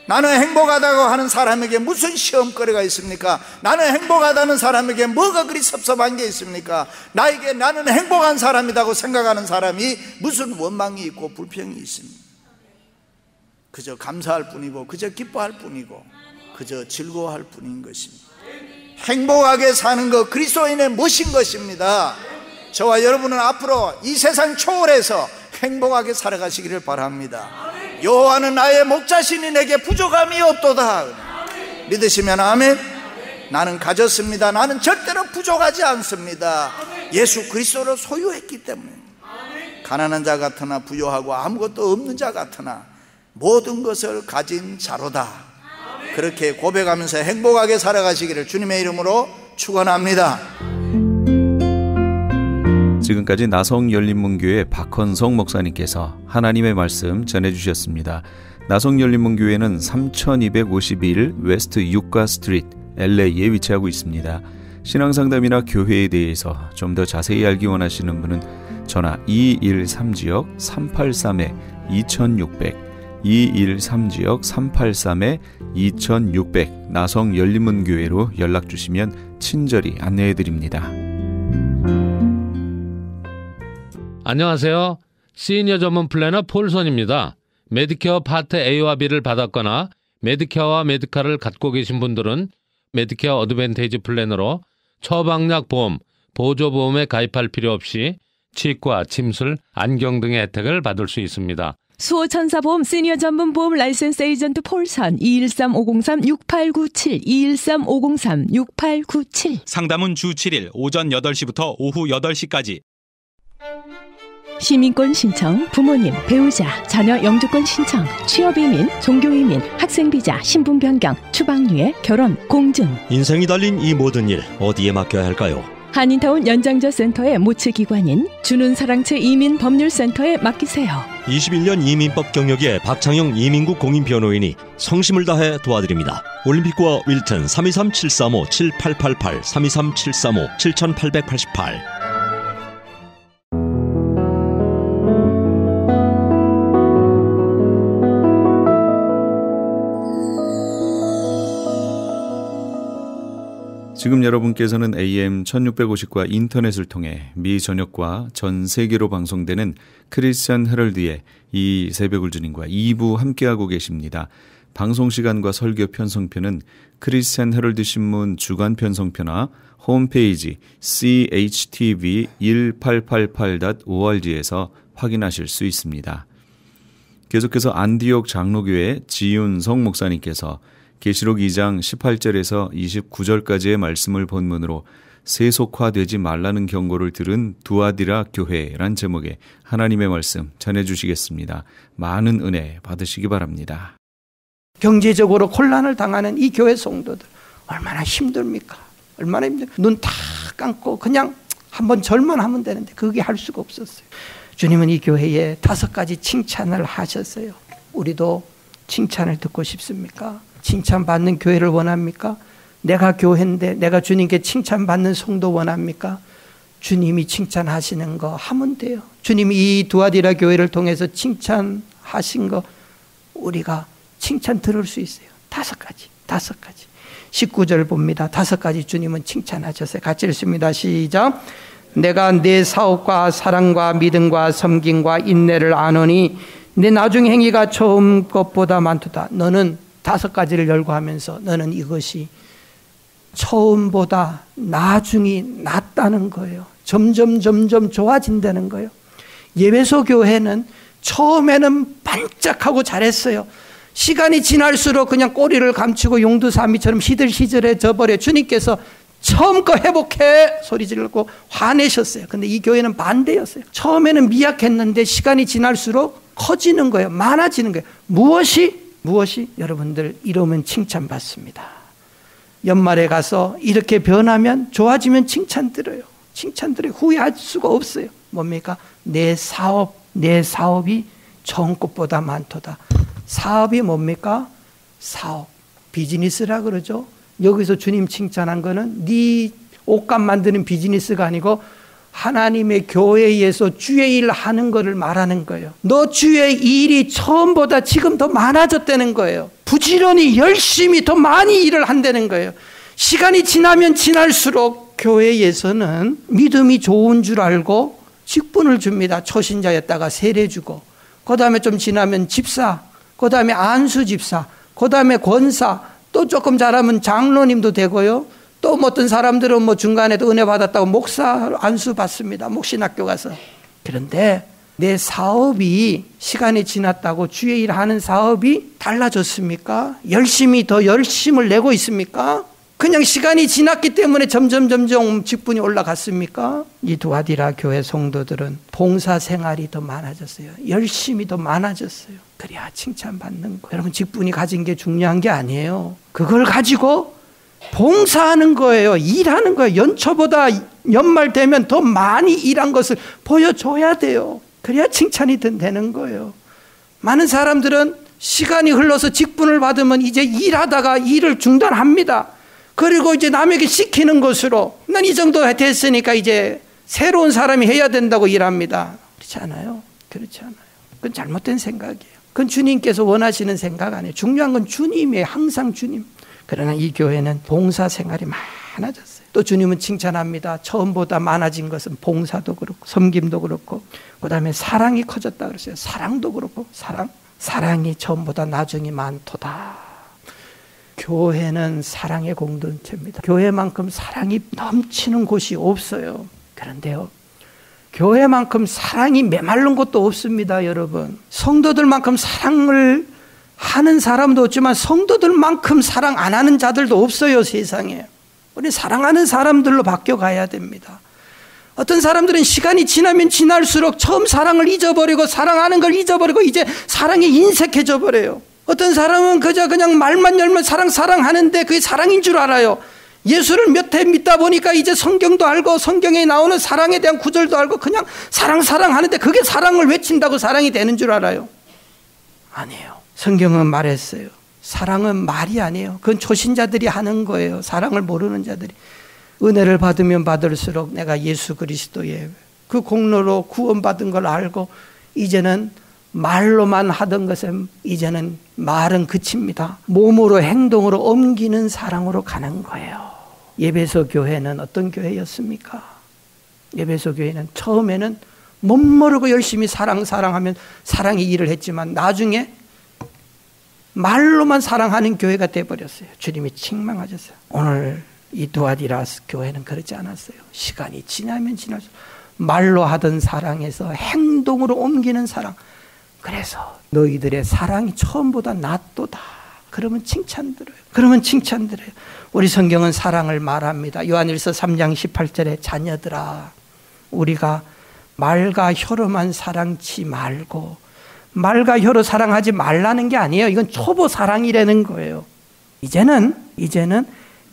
나는 행복하다고 하는 사람에게 무슨 시험거리가 있습니까? 나는 행복하다는 사람에게 뭐가 그리 섭섭한 게 있습니까? 나에게 나는 행복한 사람이라고 생각하는 사람이 무슨 원망이 있고 불평이 있습니까? 그저 감사할 뿐이고, 그저 기뻐할 뿐이고, 그저 즐거워할 뿐인 것입니다. 행복하게 사는 것, 그리스도인의 멋인 것입니다. 저와 여러분은 앞으로 이 세상 초월해서 행복하게 살아가시기를 바랍니다. 여호와는 나의 목자시니 내게 부족함이 없도다. 믿으시면 아멘. 나는 가졌습니다. 나는 절대로 부족하지 않습니다. 예수 그리스도를 소유했기 때문에. 가난한 자 같으나 부요하고 아무것도 없는 자 같으나 모든 것을 가진 자로다. 그렇게 고백하면서 행복하게 살아가시기를 주님의 이름으로 축원합니다. 지금까지 나성열린문교회 박헌성 목사님께서 하나님의 말씀 전해주셨습니다. 나성열린문교회는 3251 웨스트 유가 스트리트 LA에 위치하고 있습니다. 신앙상담이나 교회에 대해서 좀 더 자세히 알기 원하시는 분은 전화 213지역 383-2600 213지역 383-2600 나성열린문교회로 연락주시면 친절히 안내해드립니다. 안녕하세요. 시니어 전문 플래너 폴선입니다. 메디케어 파트 A와 B를 받았거나 메디케어와 메디카를 갖고 계신 분들은 메디케어 어드밴테이지 플래너로 처방약 보험, 보조보험에 가입할 필요 없이 치과, 침술, 안경 등의 혜택을 받을 수 있습니다. 수호천사보험 시니어 전문 보험 라이센스 에이전트 폴선 213-503-6897 213-503-6897 상담은 주 7일 오전 8시부터 오후 8시까지. 시민권 신청, 부모님, 배우자, 자녀 영주권 신청, 취업이민, 종교이민, 학생비자, 신분 변경, 추방유예, 결혼, 공증. 인생이 달린 이 모든 일 어디에 맡겨야 할까요? 한인타운 연장자 센터의 모츠기관인 주눈사랑채 이민법률센터에 맡기세요. 21년 이민법 경력의 박창영 이민국 공인변호인이 성심을 다해 도와드립니다. 올림픽과 윌튼 323-735-7888 323-735-7888. 지금 여러분께서는 AM 1650과 인터넷을 통해 미 전역과 전 세계로 방송되는 크리스천 헤럴드의 이 새벽을 주님과 2부 함께하고 계십니다. 방송시간과 설교 편성표는 크리스천 헤럴드 신문 주간 편성표나 홈페이지 chtv1888.org에서 확인하실 수 있습니다. 계속해서 안디옥 장로교회 지윤성 목사님께서 계시록 2장 18절에서 29절까지의 말씀을 본문으로 세속화되지 말라는 경고를 들은 두아디라 교회란 제목의 하나님의 말씀 전해주시겠습니다. 많은 은혜 받으시기 바랍니다. 경제적으로 혼란을 당하는 이 교회 성도들 얼마나 힘듭니까? 얼마나 힘들까? 눈 다 감고 그냥 한번 절만 하면 되는데 그게 할 수가 없었어요. 주님은 이 교회에 5가지 칭찬을 하셨어요. 우리도 칭찬을 듣고 싶습니까? 칭찬받는 교회를 원합니까? 내가 교회인데 내가 주님께 칭찬받는 성도 원합니까? 주님이 칭찬하시는 거 하면 돼요. 주님이 이 두아디라 교회를 통해서 칭찬하신 거 우리가 칭찬 들을 수 있어요. 5가지 19절 봅니다. 5가지 주님은 칭찬하셨어요. 같이 읽습니다. 시작. 내가 내 사업과 사랑과 믿음과 섬김과 인내를 아노니 내 나중 행위가 처음 것보다 많도다. 너는 5가지를 열거하면서 너는 이것이 처음보다 나중이 낫다는 거예요. 점점 좋아진다는 거예요. 예배소 교회는 처음에는 반짝하고 잘했어요. 시간이 지날수록 그냥 꼬리를 감추고 용두사미처럼 시들시들해져 버려. 주님께서 처음 거 회복해 소리 지르고 화내셨어요. 근데 이 교회는 반대였어요. 처음에는 미약했는데 시간이 지날수록 커지는 거예요. 많아지는 거예요. 무엇이 여러분들 이러면 칭찬받습니다. 연말에 가서 이렇게 변하면 좋아지면 칭찬 들어요. 후회할 수가 없어요. 뭡니까? 내 사업이 좋은 것보다 많도다. 사업이 뭡니까? 사업, 비즈니스라 그러죠. 여기서 주님 칭찬한 거는 네 옷감 만드는 비즈니스가 아니고 하나님의 교회에서 주의 일 하는 거를 말하는 거예요. 너 주의 일이 처음보다 지금 더 많아졌다는 거예요. 부지런히 열심히 더 많이 일을 한다는 거예요. 시간이 지나면 지날수록 교회에서는 믿음이 좋은 줄 알고 직분을 줍니다. 초신자였다가 세례 주고, 그 다음에 좀 지나면 집사, 그 다음에 안수 집사, 그 다음에 권사, 또 조금 잘하면 장로님도 되고요. 또 어떤 사람들은 중간에도 은혜 받았다고 목사 안수 받습니다. 목신학교 가서. 그런데 내 사업이 시간이 지났다고 주의 일 하는 사업이 달라졌습니까? 더 열심을 내고 있습니까? 그냥 시간이 지났기 때문에 점점 직분이 올라갔습니까? 이 두아디라 교회 성도들은 봉사 생활이 더 많아졌어요. 열심히 더 많아졌어요. 그래야 칭찬받는 거예요. 여러분, 직분이 가진 게 중요한 게 아니에요. 그걸 가지고 봉사하는 거예요. 일하는 거예요. 연초보다 연말 되면 더 많이 일한 것을 보여줘야 돼요. 그래야 칭찬이 되는 거예요. 많은 사람들은 시간이 흘러서 직분을 받으면 이제 일하다가 일을 중단합니다. 그리고 이제 남에게 시키는 것으로 난 이 정도 됐으니까 이제 새로운 사람이 해야 된다고 일합니다. 그렇지 않아요? 그렇지 않아요. 그건 잘못된 생각이에요. 그건 주님께서 원하시는 생각 아니에요. 중요한 건 주님이에요. 항상 주님. 그러나 이 교회는 봉사 생활이 많아졌어요. 또 주님은 칭찬합니다. 처음보다 많아진 것은 봉사도 그렇고 섬김도 그렇고 그 다음에 사랑이 커졌다 그랬어요. 사랑도 그렇고 사랑이 처음보다 나중이 많도다. 교회는 사랑의 공동체입니다. 교회만큼 사랑이 넘치는 곳이 없어요. 그런데요, 교회만큼 사랑이 메마른 곳도 없습니다. 여러분, 성도들만큼 사랑을 하는 사람도 없지만 성도들만큼 사랑 안 하는 자들도 없어요. 세상에. 우리 사랑하는 사람들로 바뀌어가야 됩니다. 어떤 사람들은 시간이 지나면 지날수록 처음 사랑을 잊어버리고 사랑하는 걸 잊어버리고 이제 사랑에 인색해져 버려요. 어떤 사람은 그냥 말만 열면 사랑하는데 그게 사랑인 줄 알아요. 예수를 몇 해 믿다 보니까 이제 성경도 알고 성경에 나오는 사랑에 대한 구절도 알고 그냥 사랑하는데 그게 사랑을 외친다고 사랑이 되는 줄 알아요. 아니에요. 성경은 말했어요. 사랑은 말이 아니에요. 그건 초신자들이 하는 거예요. 사랑을 모르는 자들이. 은혜를 받으면 받을수록 내가 예수 그리스도의 그 공로로 구원받은 걸 알고 이제는 말로만 하던 것은 이제는 말은 그칩니다. 몸으로 행동으로 옮기는 사랑으로 가는 거예요. 예배소 교회는 어떤 교회였습니까? 예배소 교회는 처음에는 멋모르고 열심히 사랑하면 사랑의 일을 했지만 나중에 말로만 사랑하는 교회가 되어버렸어요. 주님이 책망하셨어요. 오늘 이 두아디라 교회는 그렇지 않았어요. 시간이 지나면 지날수록 말로 하던 사랑에서 행동으로 옮기는 사랑. 그래서 너희들의 사랑이 처음보다 낫도다. 그러면 칭찬 들어요. 우리 성경은 사랑을 말합니다. 요한일서 3장 18절에 자녀들아 우리가 말과 혀로만 사랑치 말고, 말과 혀로 사랑하지 말라는 게 아니에요. 이건 초보 사랑이라는 거예요. 이제는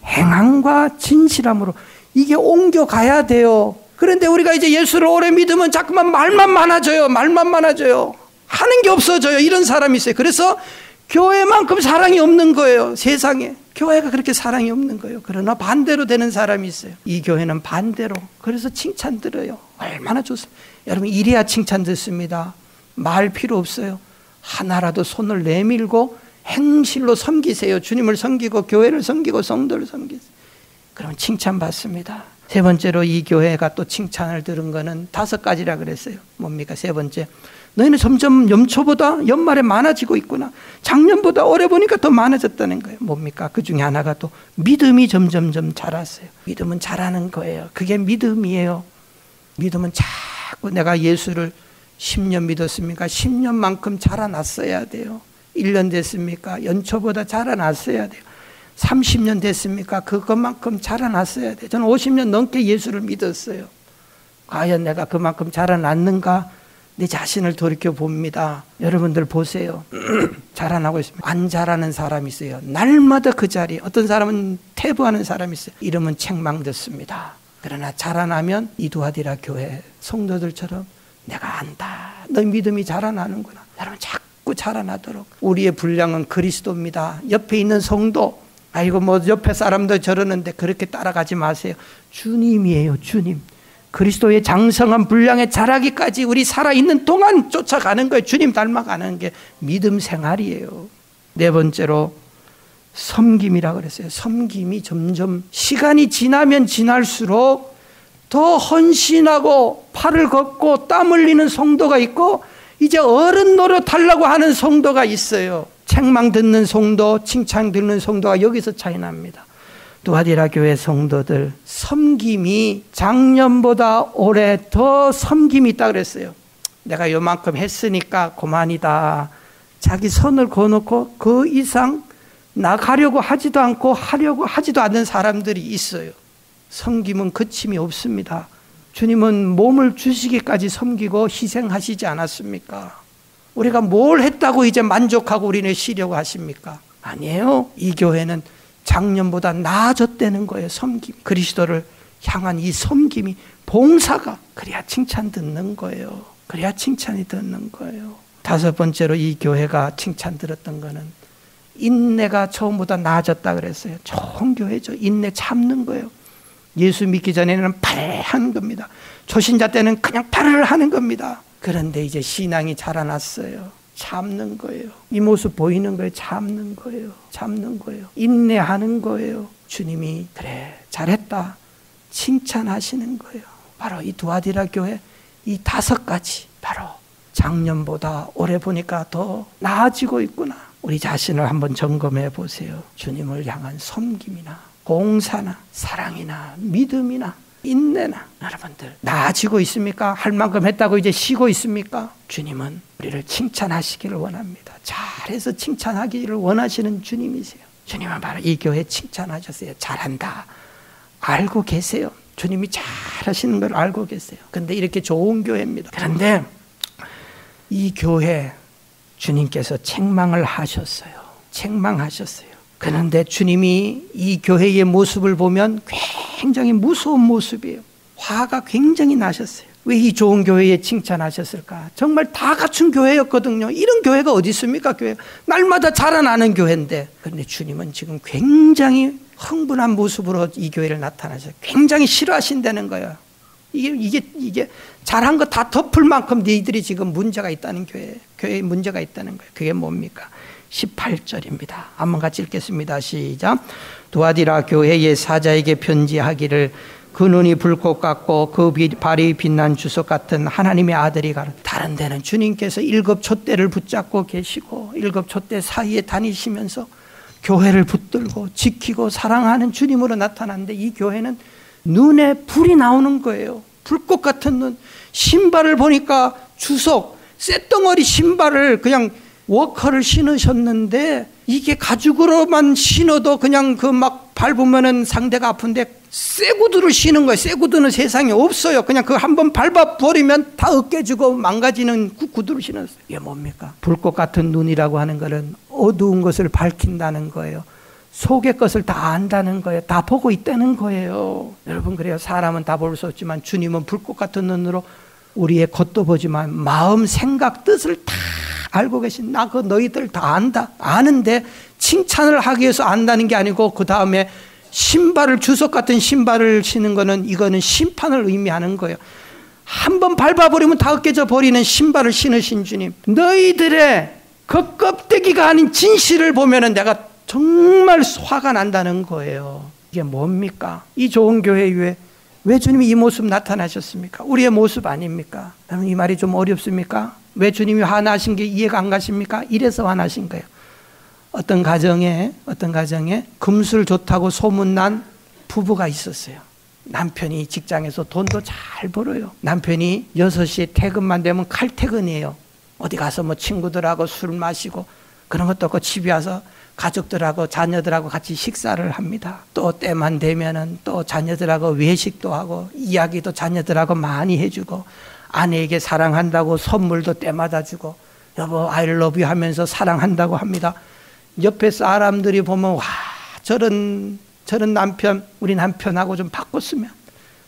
행함과 진실함으로 이게 옮겨가야 돼요. 그런데 우리가 이제 예수를 오래 믿으면 자꾸만 말만 많아져요. 하는 게 없어져요. 이런 사람이 있어요. 그래서 교회만큼 사랑이 없는 거예요. 세상에. 교회가 그렇게 사랑이 없는 거예요. 그러나 반대로 되는 사람이 있어요. 이 교회는 반대로. 그래서 칭찬 들어요. 얼마나 좋습니다. 여러분, 이래야 칭찬 듣습니다. 말 필요 없어요. 하나라도 손을 내밀고 행실로 섬기세요. 주님을 섬기고 교회를 섬기고 성도를 섬기세요. 그러면 칭찬 받습니다. 세 번째로 이 교회가 또 칭찬을 들은 거는 5가지라 그랬어요. 뭡니까? 세 번째, 너희는 점점 연초보다 연말에 많아지고 있구나. 작년보다 올해 보니까 더 많아졌다는 거예요. 뭡니까? 그 중에 하나가 또 믿음이 점점점 자랐어요. 믿음은 자라는 거예요. 그게 믿음이에요. 믿음은 자꾸 내가 예수를 10년 믿었습니까? 10년만큼 자라났어야 돼요. 1년 됐습니까? 연초보다 자라났어야 돼요. 30년 됐습니까? 그것만큼 자라났어야 돼요. 저는 50년 넘게 예수를 믿었어요. 과연 내가 그만큼 자라났는가? 내 자신을 돌이켜 봅니다. 여러분들 보세요. 자라나고 있습니다. 안 자라는 사람이 있어요. 날마다 그 자리. 어떤 사람은 퇴보하는 사람이 있어요. 이러면 책망 듣습니다. 그러나 자라나면 이 두아디라 교회 성도들처럼 내가 안다. 너 믿음이 자라나는구나. 여러분 자꾸 자라나도록. 우리의 분량은 그리스도입니다. 옆에 있는 성도, 아이고 뭐 옆에 사람도 저러는데 그렇게 따라가지 마세요. 주님이에요. 주님. 그리스도의 장성한 분량에 자라기까지 우리 살아있는 동안 쫓아가는 거예요. 주님 닮아가는 게 믿음 생활이에요. 네 번째로 섬김이라고 그랬어요. 섬김이 점점 시간이 지나면 지날수록 더 헌신하고 팔을 걷고 땀 흘리는 성도가 있고 이제 어른 노릇하려고 하는 성도가 있어요. 책망 듣는 성도, 칭찬 듣는 성도가 여기서 차이 납니다. 두아디라 교회 성도들 섬김이 작년보다 올해 더 섬김이 있다 그랬어요. 내가 요만큼 했으니까 그만이다. 자기 선을 그어놓고 그 이상 나가려고 하지도 않고 하려고 하지도 않는 사람들이 있어요. 섬김은 그침이 없습니다. 주님은 몸을 주시기까지 섬기고 희생하시지 않았습니까? 우리가 뭘 했다고 이제 만족하고 우리는 쉬려고 하십니까? 아니에요. 이 교회는 작년보다 나아졌다는 거예요. 섬김. 그리스도를 향한 이 섬김이, 봉사가, 그래야 칭찬 듣는 거예요. 그래야 칭찬이 듣는 거예요. 다섯 번째로 이 교회가 칭찬 들었던 거는 인내가 처음보다 나아졌다 그랬어요. 좋은 교회죠. 인내 참는 거예요. 예수 믿기 전에는 발하는 겁니다. 초신자 때는 그냥 발을 하는 겁니다. 그런데 이제 신앙이 자라났어요. 참는 거예요. 이 모습 보이는 거예요. 참는 거예요. 참는 거예요. 인내하는 거예요. 주님이 그래 잘했다 칭찬하시는 거예요. 바로 이 두아디라 교회 이 5가지, 바로 작년보다 올해 보니까 더 나아지고 있구나. 우리 자신을 한번 점검해 보세요. 주님을 향한 섬김이나 봉사나 사랑이나 믿음이나 인내나 여러분들 나아지고 있습니까? 할 만큼 했다고 이제 쉬고 있습니까? 주님은 우리를 칭찬하시기를 원합니다. 잘해서 칭찬하기를 원하시는 주님이세요. 주님은 바로 이 교회 칭찬하셨어요. 잘한다 알고 계세요. 주님이 잘하시는 걸 알고 계세요. 그런데 이렇게 좋은 교회입니다. 그런데 이 교회 주님께서 책망을 하셨어요. 책망하셨어요. 그런데 주님이 이 교회의 모습을 보면 굉장히 무서운 모습이에요. 화가 굉장히 나셨어요. 왜 이 좋은 교회에 칭찬하셨을까? 정말 다 갖춘 교회였거든요. 이런 교회가 어디 있습니까? 교회 날마다 자라나는 교회인데. 그런데 주님은 지금 굉장히 흥분한 모습으로 이 교회를 나타나셔서 굉장히 싫어하신다는 거예요. 이게 잘한 거 다 덮을 만큼 너희들이 지금 문제가 있다는 교회에 문제가 있다는 거예요. 그게 뭡니까? 18절입니다. 한번 같이 읽겠습니다. 시작. 두아디라 교회의 사자에게 편지하기를 그 눈이 불꽃 같고 그 발이 빛난 주석 같은 하나님의 아들이 가라. 다른 데는 주님께서 7 촛대를 붙잡고 계시고 7 촛대 사이에 다니시면서 교회를 붙들고 지키고 사랑하는 주님으로 나타났는데 이 교회는 눈에 불이 나오는 거예요. 불꽃 같은 눈. 신발을 보니까 주석, 쇳덩어리 신발을 그냥 워커를 신으셨는데 이게 가죽으로만 신어도 그냥 그 막 밟으면은 상대가 아픈데 새 구두를 신은 거예요. 새 구두는 세상에 없어요. 그냥 그 한번 밟아버리면 다 으깨지고 망가지는 구두를 신었어요. 이게 뭡니까? 불꽃 같은 눈이라고 하는 것은 어두운 것을 밝힌다는 거예요. 속의 것을 다 안다는 거예요. 다 보고 있다는 거예요. 여러분, 그래요. 사람은 다 볼 수 없지만 주님은 불꽃 같은 눈으로 우리의 겉도 보지만 마음, 생각, 뜻을 다 알고 계신, 나 그 너희들 다 안다. 아는데 칭찬을 하기 위해서 안다는 게 아니고 그 다음에 신발을, 주석 같은 신발을 신는 거는 이거는 심판을 의미하는 거예요. 한번 밟아버리면 다 으깨져 버리는 신발을 신으신 주님, 너희들의 그 껍데기가 아닌 진실을 보면은 내가 정말 화가 난다는 거예요. 이게 뭡니까? 이 좋은 교회 위에 왜 주님이 이 모습 나타나셨습니까? 우리의 모습 아닙니까? 여러분, 이 말이 좀 어렵습니까? 왜 주님이 화나신 게 이해가 안 가십니까? 이래서 화나신 거예요. 어떤 가정에 금술 좋다고 소문난 부부가 있었어요. 남편이 직장에서 돈도 잘 벌어요. 남편이 6시에 퇴근만 되면 칼퇴근이에요. 어디 가서 뭐 친구들하고 술 마시고 그런 것도 없고 집에 와서 가족들하고 자녀들하고 같이 식사를 합니다. 또 때만 되면은 또 자녀들하고 외식도 하고 이야기도 자녀들하고 많이 해주고 아내에게 사랑한다고 선물도 때마다 주고 여보 I love you 하면서 사랑한다고 합니다. 옆에 사람들이 보면 와 저런 남편, 우리 남편하고 좀 바꿨으면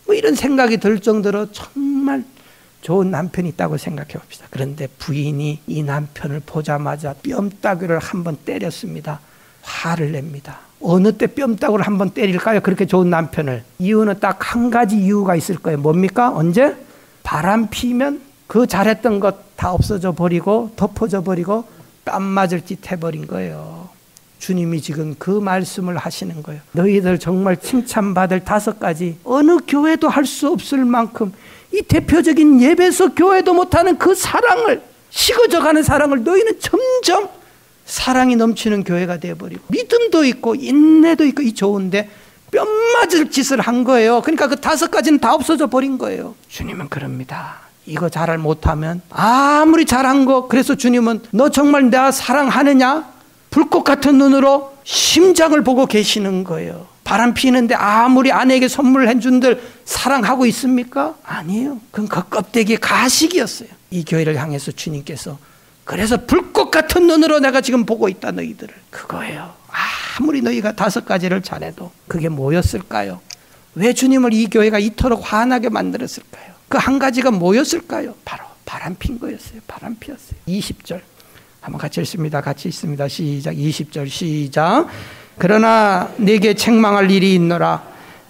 뭐 이런 생각이 들 정도로 정말 좋은 남편이 있다고 생각해 봅시다. 그런데 부인이 이 남편을 보자마자 뺨따귀를 한번 때렸습니다. 화를 냅니다. 어느 때 뺨따귀를 한번 때릴까요? 그렇게 좋은 남편을. 이유는 딱 한 가지 이유가 있을 거예요. 뭡니까? 언제? 바람 피면 그 잘했던 것 다 없어져 버리고 덮어져 버리고 뺨 맞을 짓 해버린 거예요. 주님이 지금 그 말씀을 하시는 거예요. 너희들 정말 칭찬받을 5가지 어느 교회도 할 수 없을 만큼 이 대표적인 예배소 교회도 못하는 그 사랑을, 식어져가는 사랑을 너희는 점점 사랑이 넘치는 교회가 되어버리고 믿음도 있고 인내도 있고 이 좋은데 뺨 맞을 짓을 한 거예요. 그러니까 그 5가지는 다 없어져 버린 거예요. 주님은 그럽니다. 이거 잘 못하면 아무리 잘한 거, 그래서 주님은 너 정말 나 사랑하느냐? 불꽃 같은 눈으로 심장을 보고 계시는 거예요. 바람 피는데 아무리 아내에게 선물해 준들 사랑하고 있습니까? 아니에요. 그건 그 껍데기 가식이었어요. 이 교회를 향해서 주님께서 그래서 불꽃 같은 눈으로 내가 지금 보고 있다 너희들을. 그거예요. 아무리 너희가 5가지를 잘해도 그게 뭐였을까요? 왜 주님을 이 교회가 이토록 환하게 만들었을까요? 그 한 가지가 뭐였을까요? 바로 바람 핀 거였어요. 바람 피었어요. 20절 한번 같이 읽습니다. 같이 있습니다. 시작. 20절 시작. 그러나 내게 책망할 일이 있노라.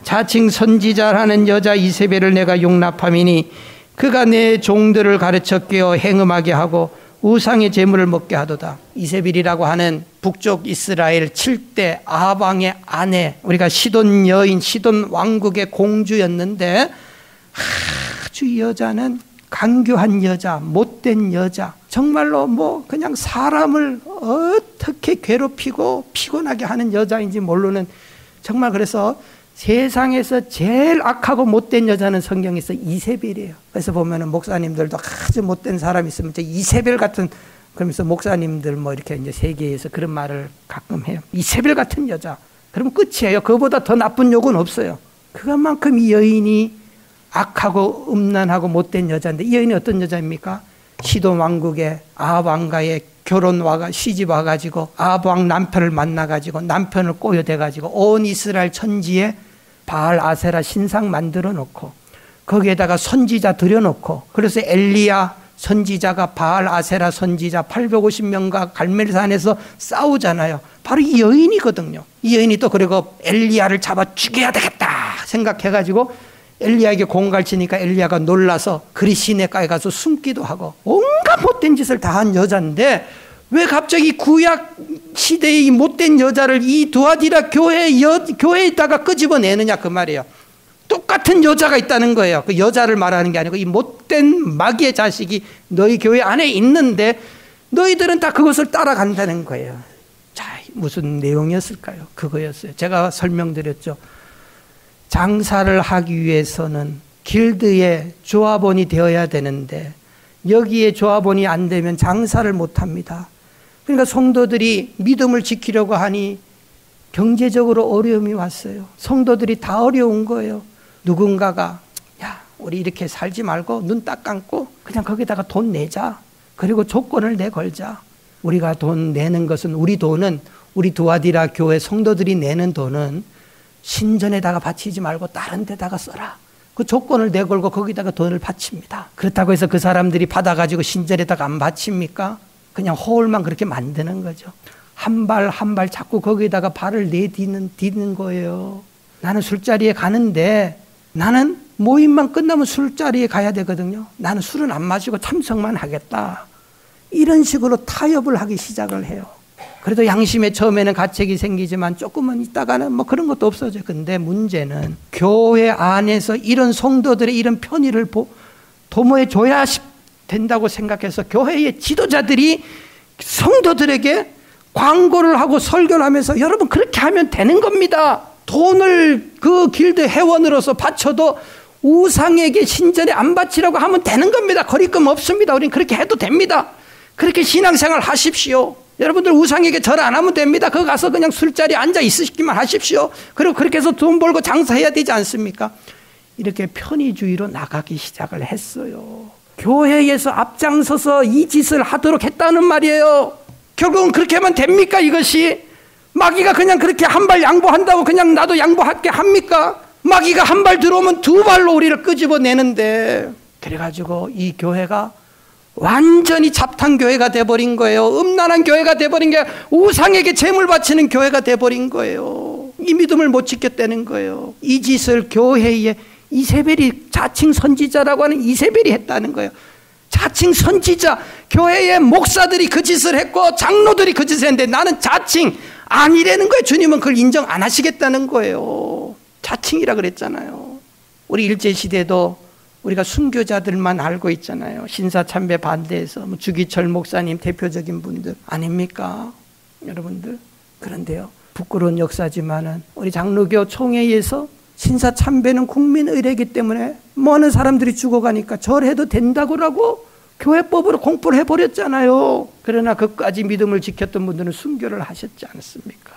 자칭 선지자라는 여자 이세벨을 내가 용납함이니 그가 내 종들을 가르쳐 깨어 행음하게 하고 우상의 제물을 먹게 하도다. 이세벨이라고 하는 북쪽 이스라엘 7대 아합 왕의 아내, 우리가 시돈 여인, 시돈 왕국의 공주였는데 아주 이 여자는 간교한 여자, 못된 여자, 정말로 뭐 그냥 사람을 어떻게 괴롭히고 피곤하게 하는 여자인지 모르는, 정말 그래서 세상에서 제일 악하고 못된 여자는 성경에서 이세벨이에요. 그래서 보면은 목사님들도 아주 못된 사람이 있으면 이세벨 같은, 그러면서 목사님들 뭐 이렇게 이제 세계에서 그런 말을 가끔 해요. 이세벨 같은 여자. 그러면 끝이에요. 그거보다 더 나쁜 욕은 없어요. 그것만큼 이 여인이 악하고 음란하고 못된 여자인데, 이 여인이 어떤 여자입니까? 시돈 왕국의 아합 왕가의 결혼 와가 시집 와가지고 아합 왕 남편을 만나가지고 남편을 꼬여대가지고 온 이스라엘 천지에 바알 아세라 신상 만들어 놓고 거기에다가 선지자 들여놓고, 그래서 엘리야 선지자가 바알 아세라 선지자 850명과 갈멜산에서 싸우잖아요. 바로 이 여인이거든요. 이 여인이 또 그리고 엘리야를 잡아 죽여야 되겠다 생각해가지고 엘리야에게 공갈치니까 엘리야가 놀라서 그리 시내가에 가서 숨기도 하고 온갖 못된 짓을 다 한 여자인데, 왜 갑자기 구약 시대의 이 못된 여자를 이 두아디라 교회에다가 끄집어내느냐 그 말이에요. 똑같은 여자가 있다는 거예요. 그 여자를 말하는 게 아니고 이 못된 마귀의 자식이 너희 교회 안에 있는데 너희들은 다 그것을 따라간다는 거예요. 자, 무슨 내용이었을까요? 그거였어요. 제가 설명드렸죠. 장사를 하기 위해서는 길드의 조합원이 되어야 되는데 여기에 조합원이 안 되면 장사를 못 합니다. 그러니까 성도들이 믿음을 지키려고 하니 경제적으로 어려움이 왔어요. 성도들이 다 어려운 거예요. 누군가가 야, 우리 이렇게 살지 말고 눈 딱 감고 그냥 거기다가 돈 내자. 그리고 조건을 내걸자. 우리가 돈 내는 것은, 우리 돈은, 우리 두아디라 교회 성도들이 내는 돈은 신전에다가 바치지 말고 다른 데다가 써라. 그 조건을 내걸고 거기다가 돈을 바칩니다. 그렇다고 해서 그 사람들이 받아가지고 신전에다가 안 바칩니까? 그냥 허울만 그렇게 만드는 거죠. 한 발 한 발 자꾸 거기다가 발을 내딛는 거예요. 나는 술자리에 가는데 나는 모임만 끝나면 술자리에 가야 되거든요. 나는 술은 안 마시고 참석만 하겠다. 이런 식으로 타협을 하기 시작을 해요. 그래도 양심에 처음에는 가책이 생기지만 조금만 있다가는 뭐 그런 것도 없어져요. 근데 문제는 교회 안에서 이런 성도들의 이런 편의를 도모해 줘야 된다고 생각해서 교회의 지도자들이 성도들에게 광고를 하고 설교를 하면서 여러분 그렇게 하면 되는 겁니다. 돈을 그 길드 회원으로서 바쳐도 우상에게 신전에 안 바치라고 하면 되는 겁니다. 거리낌 없습니다. 우리는 그렇게 해도 됩니다. 그렇게 신앙생활 하십시오. 여러분들 우상에게 절 안 하면 됩니다. 거기 가서 그냥 술자리에 앉아 있으시기만 하십시오. 그리고 그렇게 해서 돈 벌고 장사해야 되지 않습니까? 이렇게 편의주의로 나가기 시작을 했어요. 교회에서 앞장서서 이 짓을 하도록 했다는 말이에요. 결국은 그렇게 하면 됩니까? 이것이 마귀가 그냥 그렇게 한 발 양보한다고 그냥 나도 양보할게 합니까? 마귀가 한 발 들어오면 두 발로 우리를 끄집어내는데, 그래가지고 이 교회가 완전히 잡탕교회가 돼버린 거예요. 음란한 교회가 돼버린 게, 우상에게 재물 바치는 교회가 돼버린 거예요. 이 믿음을 못 지켰다는 거예요. 이 짓을 교회에 이세벨이, 자칭 선지자라고 하는 이세벨이 했다는 거예요. 자칭 선지자, 교회의 목사들이 그 짓을 했고 장로들이 그 짓을 했는데 나는 자칭 아니라는 거예요. 주님은 그걸 인정 안 하시겠다는 거예요. 자칭이라 그랬잖아요. 우리 일제시대도 우리가 순교자들만 알고 있잖아요. 신사참배 반대해서 주기철 목사님 대표적인 분들 아닙니까? 여러분들. 그런데요, 부끄러운 역사지만은 우리 장로교 총회에서 신사 참배는 국민 의례이기 때문에 많은 사람들이 죽어가니까 절해도 된다고라고 교회법으로 공포를 해버렸잖아요. 그러나 그까지 믿음을 지켰던 분들은 순교를 하셨지 않습니까?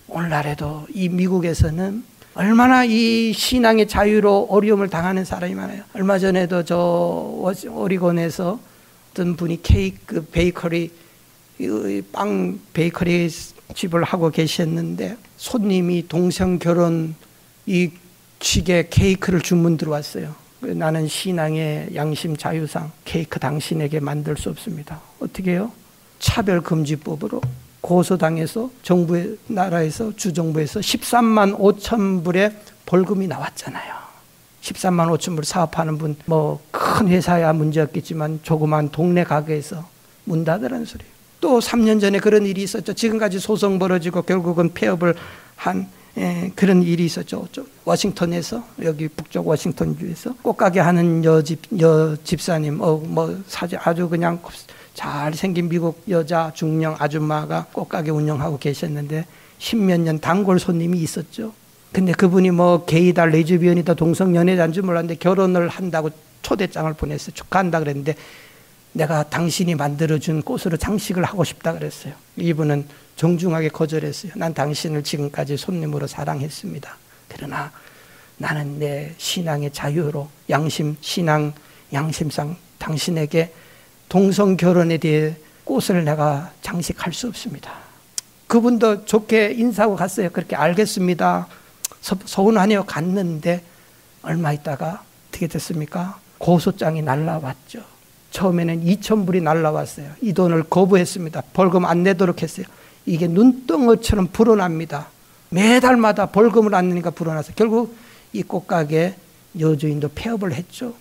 오늘날에도 이 미국에서는 얼마나 이 신앙의 자유로 어려움을 당하는 사람이 많아요. 얼마 전에도 저 오리곤에서 어떤 분이 케이크 베이커리, 빵 베이커리 집을 하고 계셨는데 손님이 동성 결혼 이 식의 케이크를 주문 들어왔어요. 나는 신앙의 양심 자유상 케이크 당신에게 만들 수 없습니다. 어떻게 해요? 차별금지법으로 고소당해서 정부의 나라에서 주정부에서 13만 5천 불의 벌금이 나왔잖아요. 13만 5천 불 사업하는 분 뭐 큰 회사야 문제 없겠지만 조그만 동네 가게에서 문 닫으라는 소리예요. 또 3년 전에 그런 일이 있었죠. 지금까지 소송 벌어지고 결국은 폐업을 한 그런 일이 있었죠. 워싱턴에서 여기 북쪽 워싱턴주에서 꽃가게 하는 집사님 아주 그냥 잘생긴 미국 여자 중년 아줌마가 꽃가게 운영하고 계셨는데 10몇 년 단골 손님이 있었죠. 근데 그분이 뭐 게이다 레즈비언이다 동성연애자인지 몰랐는데 결혼을 한다고 초대장을 보냈어요. 축하한다 그랬는데 내가 당신이 만들어준 꽃으로 장식을 하고 싶다 그랬어요. 이분은 정중하게 거절했어요. 난 당신을 지금까지 손님으로 사랑했습니다. 그러나 나는 내 신앙의 자유로 신앙 양심상 당신에게 동성 결혼에 대해 꽃을 내가 장식할 수 없습니다. 그분도 좋게 인사하고 갔어요. 그렇게 알겠습니다. 서운하네요. 갔는데 얼마 있다가 어떻게 됐습니까? 고소장이 날라왔죠. 처음에는 2,000불이 날라왔어요. 이 돈을 거부했습니다. 벌금 안 내도록 했어요. 이게 눈덩어처럼 불어납니다. 매달마다 벌금을 안 내니까 불어나서 결국 이 꽃가게 여주인도 폐업을 했죠.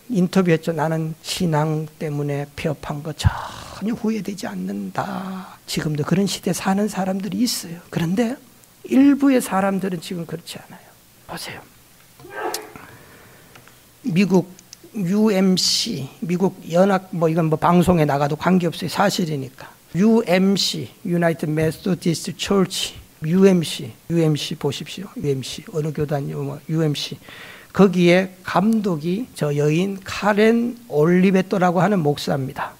인터뷰했죠. 나는 신앙 때문에 폐업한 거 전혀 후회되지 않는다. 지금도 그런 시대에 사는 사람들이 있어요. 그런데 일부의 사람들은 지금 그렇지 않아요. 보세요. 미국 UMC, 미국 연합 이건 방송에 나가도 관계없어요. 사실이니까. UMC, United Methodist Church, UMC 보십시오. UMC 어느 교단이요? UMC. 거기에 감독이 저 여인 카렌 올리베토라고 하는 목사입니다.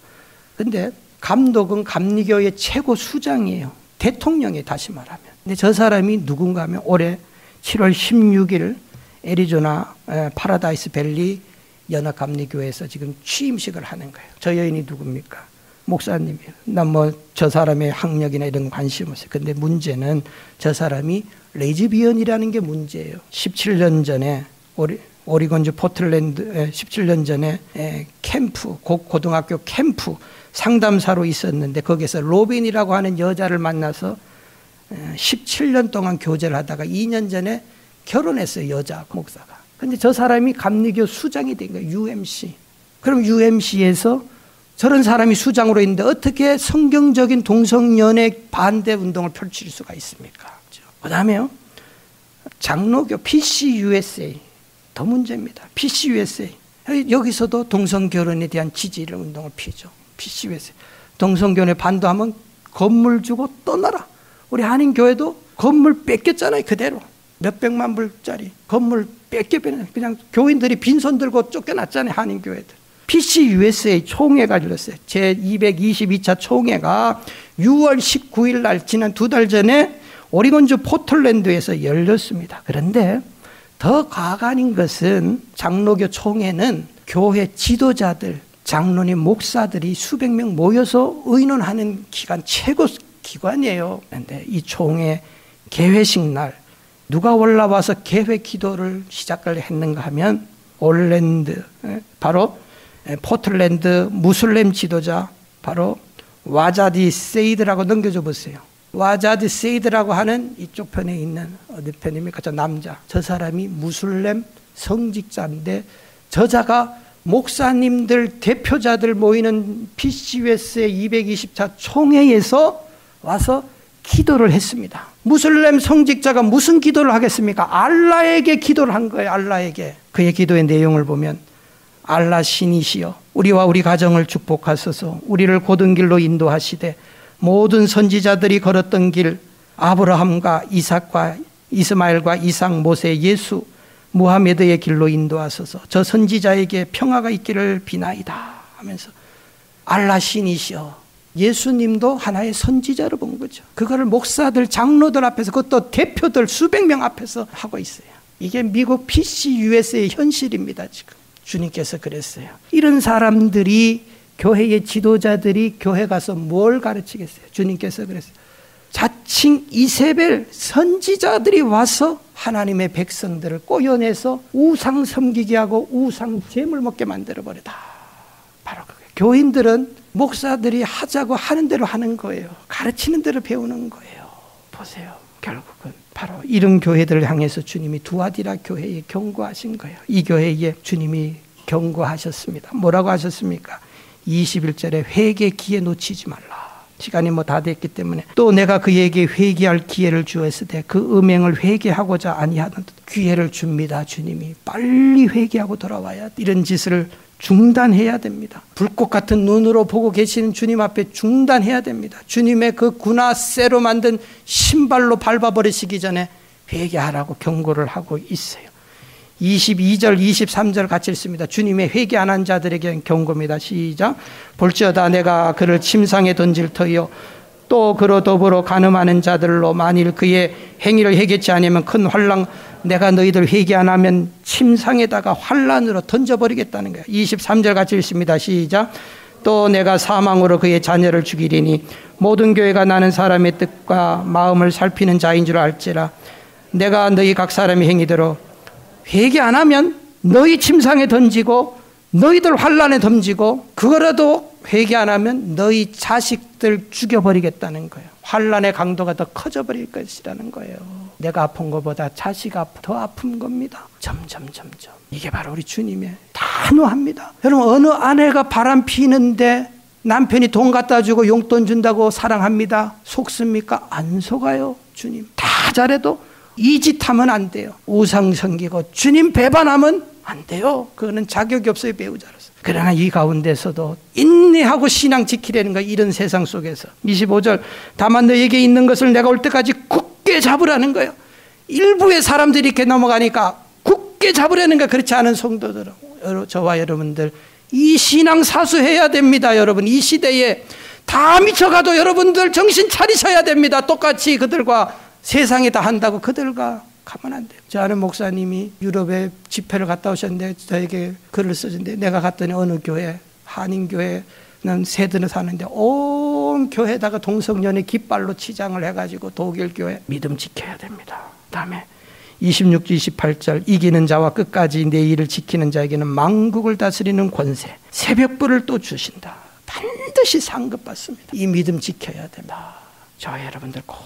근데 감독은 감리교의 최고 수장이에요. 대통령이 다시 말하면. 근데 저 사람이 누군가 하면 올해 7월 16일 애리조나 파라다이스 밸리 연합감리교회에서 지금 취임식을 하는 거예요. 저 여인이 누굽니까? 목사님이에요. 난 저 사람의 학력이나 이런 관심 없어요. 근데 문제는 저 사람이 레즈비언이라는 게 문제예요. 17년 전에 오리건주 포틀랜드 17년 전에 캠프 고등학교 캠프 상담사로 있었는데 거기서 로빈이라고 하는 여자를 만나서 17년 동안 교제를 하다가 2년 전에 결혼했어요. 여자 목사가. 근데 저 사람이 감리교 수장이 된 거예요. UMC. 그럼 UMC에서 저런 사람이 수장으로 있는데 어떻게 성경적인 동성연애 반대 운동을 펼칠 수가 있습니까? 그 다음에요. 장로교 PCUSA. 더 문제입니다. PCUSA. 여기서도 동성결혼에 대한 지지를 운동을 피죠. PCUSA. 동성결혼에 반대하면 건물 주고 떠나라. 우리 한인교회도 건물 뺏겼잖아요. 그대로. 몇백만 불짜리 건물 뺏겨버리는 그냥 교인들이 빈손 들고 쫓겨났잖아요. 한인교회들. PCUSA 총회가 열렸어요. 제222차 총회가 6월 19일 날 지난 2달 전에 오리건주 포틀랜드에서 열렸습니다. 그런데 더 가관인 것은 장로교 총회는 교회 지도자들, 장로님, 목사들이 수백 명 모여서 의논하는 기관 최고 기관이에요. 그런데 이 총회 개회식 날 누가 올라와서 개회 기도를 시작을 했는가 하면 올랜드, 바로 포틀랜드 무슬림 지도자 바로 와자디 세이드라고 넘겨줘 보세요. 와자디 세이드라고 하는 이쪽 편에 있는 어디 편입니까? 저 남자. 저 사람이 무슬림 성직자인데 저자가 목사님들 대표자들 모이는 PCUS의 220차 총회에서 와서 기도를 했습니다. 무슬림 성직자가 무슨 기도를 하겠습니까? 알라에게 기도를 한 거예요. 알라에게. 그의 기도의 내용을 보면 알라 신이시여 우리와 우리 가정을 축복하소서. 우리를 고든 길로 인도하시되 모든 선지자들이 걸었던 길 아브라함과 이삭과 이스마엘과 이삭, 모세, 예수, 무하메드의 길로 인도하소서. 저 선지자에게 평화가 있기를 비나이다 하면서 알라 신이시여. 예수님도 하나의 선지자로 본 거죠. 그거를 목사들, 장로들 앞에서, 그것도 대표들 수백 명 앞에서 하고 있어요. 이게 미국 PC USA의 현실입니다. 지금 주님께서 그랬어요. 이런 사람들이, 교회의 지도자들이 교회 가서 뭘 가르치겠어요? 주님께서 그랬어요. 자칭 이세벨 선지자들이 와서 하나님의 백성들을 꼬여내서 우상 섬기게 하고 우상 제물 먹게 만들어버리다. 바로 그거예요. 교인들은 목사들이 하자고 하는 대로 하는 거예요. 가르치는 대로 배우는 거예요. 보세요. 결국은 바로 이런 교회들을 향해서 주님이 두아디라 교회에 경고하신 거예요. 이 교회에 주님이 경고하셨습니다. 뭐라고 하셨습니까? 21절에 회개 기회 놓치지 말라. 시간이 다 됐기 때문에 또 내가 그에게 회개할 기회를 주었을 때 그 음행을 회개하고자 아니하던 기회를 줍니다. 주님이 빨리 회개하고 돌아와야 이런 짓을 중단해야 됩니다. 불꽃 같은 눈으로 보고 계시는 주님 앞에 중단해야 됩니다. 주님의 그 군화쇠로 만든 신발로 밟아버리시기 전에 회개하라고 경고를 하고 있어요. 22절 23절 같이 읽습니다. 주님의 회개 안 한 자들에게 경고입니다. 시작. 볼지어다 내가 그를 침상에 던질 터이요 또 그로 더불어 간음하는 자들로 만일 그의 행위를 회개치 않으면 큰 환난, 내가 너희들 회개 안 하면 침상에다가 환난으로 던져버리겠다는 거예요. 23절 같이 읽습니다. 시작. 또 내가 사망으로 그의 자녀를 죽이리니 모든 교회가 나는 사람의 뜻과 마음을 살피는 자인 줄 알지라. 내가 너희 각 사람의 행위대로 회개 안 하면 너희 침상에 던지고 너희들 환난에 던지고, 그거라도 회개 안 하면 너희 자식들 죽여버리겠다는 거예요. 환난의 강도가 더 커져버릴 것이라는 거예요. 내가 아픈 것보다 자식 더 아픈 겁니다. 점점. 이게 바로 우리 주님의 단호합니다. 여러분, 어느 아내가 바람 피는데 남편이 돈 갖다 주고 용돈 준다고 사랑합니다? 속습니까? 안 속아요. 주님 다 잘해도 이 짓 하면 안 돼요. 우상 섬기고 주님 배반하면 안 돼요. 그거는 자격이 없어요, 배우자로서. 그러나 이 가운데서도 인내하고 신앙 지키려는 거, 이런 세상 속에서. 25절 다만 너에게 있는 것을 내가 올 때까지 굳게 잡으라는 거예요. 일부의 사람들이 이렇게 넘어가니까 굳게 잡으라는 거. 그렇지 않은 성도들은, 저와 여러분들 이 신앙 사수해야 됩니다. 여러분, 이 시대에 다 미쳐가도 여러분들 정신 차리셔야 됩니다. 똑같이 그들과 세상에 다 한다고 그들과 가면 안 돼요. 저 아는 목사님이 유럽에 집회를 갔다 오셨는데 저에게 글을 써준데, 내가 갔더니 어느 교회, 한인교회는 세드는 사는데 온 교회에다가 동성연애 깃발로 치장을 해가지고 독일 교회 믿음 지켜야 됩니다. 다음에 26, 28절 이기는 자와 끝까지 내 일을 지키는 자에게는 만국을 다스리는 권세, 새벽불을 또 주신다. 반드시 상급받습니다. 이 믿음 지켜야 됩니다. 저와 여러분들 꼭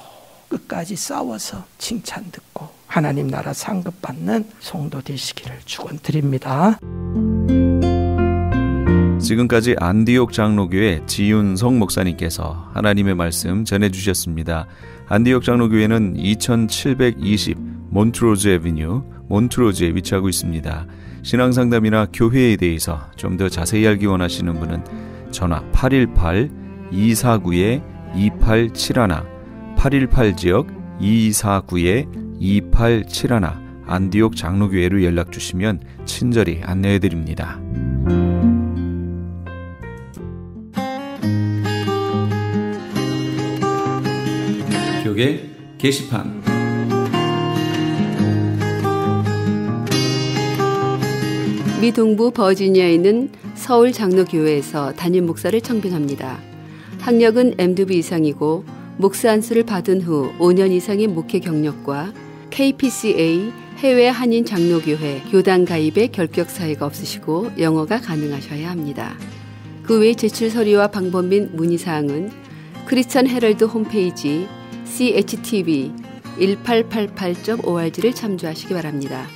끝까지 싸워서 칭찬 듣고 하나님 나라 상급받는 성도 되시기를 축원드립니다. 지금까지 안디옥 장로교회 지윤성 목사님께서 하나님의 말씀 전해주셨습니다. 안디옥 장로교회는 2720 몬트로즈 애비뉴 몬트로즈에 위치하고 있습니다. 신앙상담이나 교회에 대해서 좀 더 자세히 알기 원하시는 분은 전화 818-249-2871 818지역 249-2871 안디옥 장로교회로 연락주시면 친절히 안내해드립니다. 교계 게시판. 미 동부 버지니아에 있는 서울 장로교회에서 담임 목사를 청빙합니다. 학력은 MDB 이상이고 목사 안수를 받은 후 5년 이상의 목회 경력과 KPCA 해외 한인 장로교회 교단 가입의 결격 사유가 없으시고 영어가 가능하셔야 합니다. 그 외 제출 서류와 방법 및 문의사항은 크리스천 헤럴드 홈페이지 CHTV1888.org를 참조하시기 바랍니다.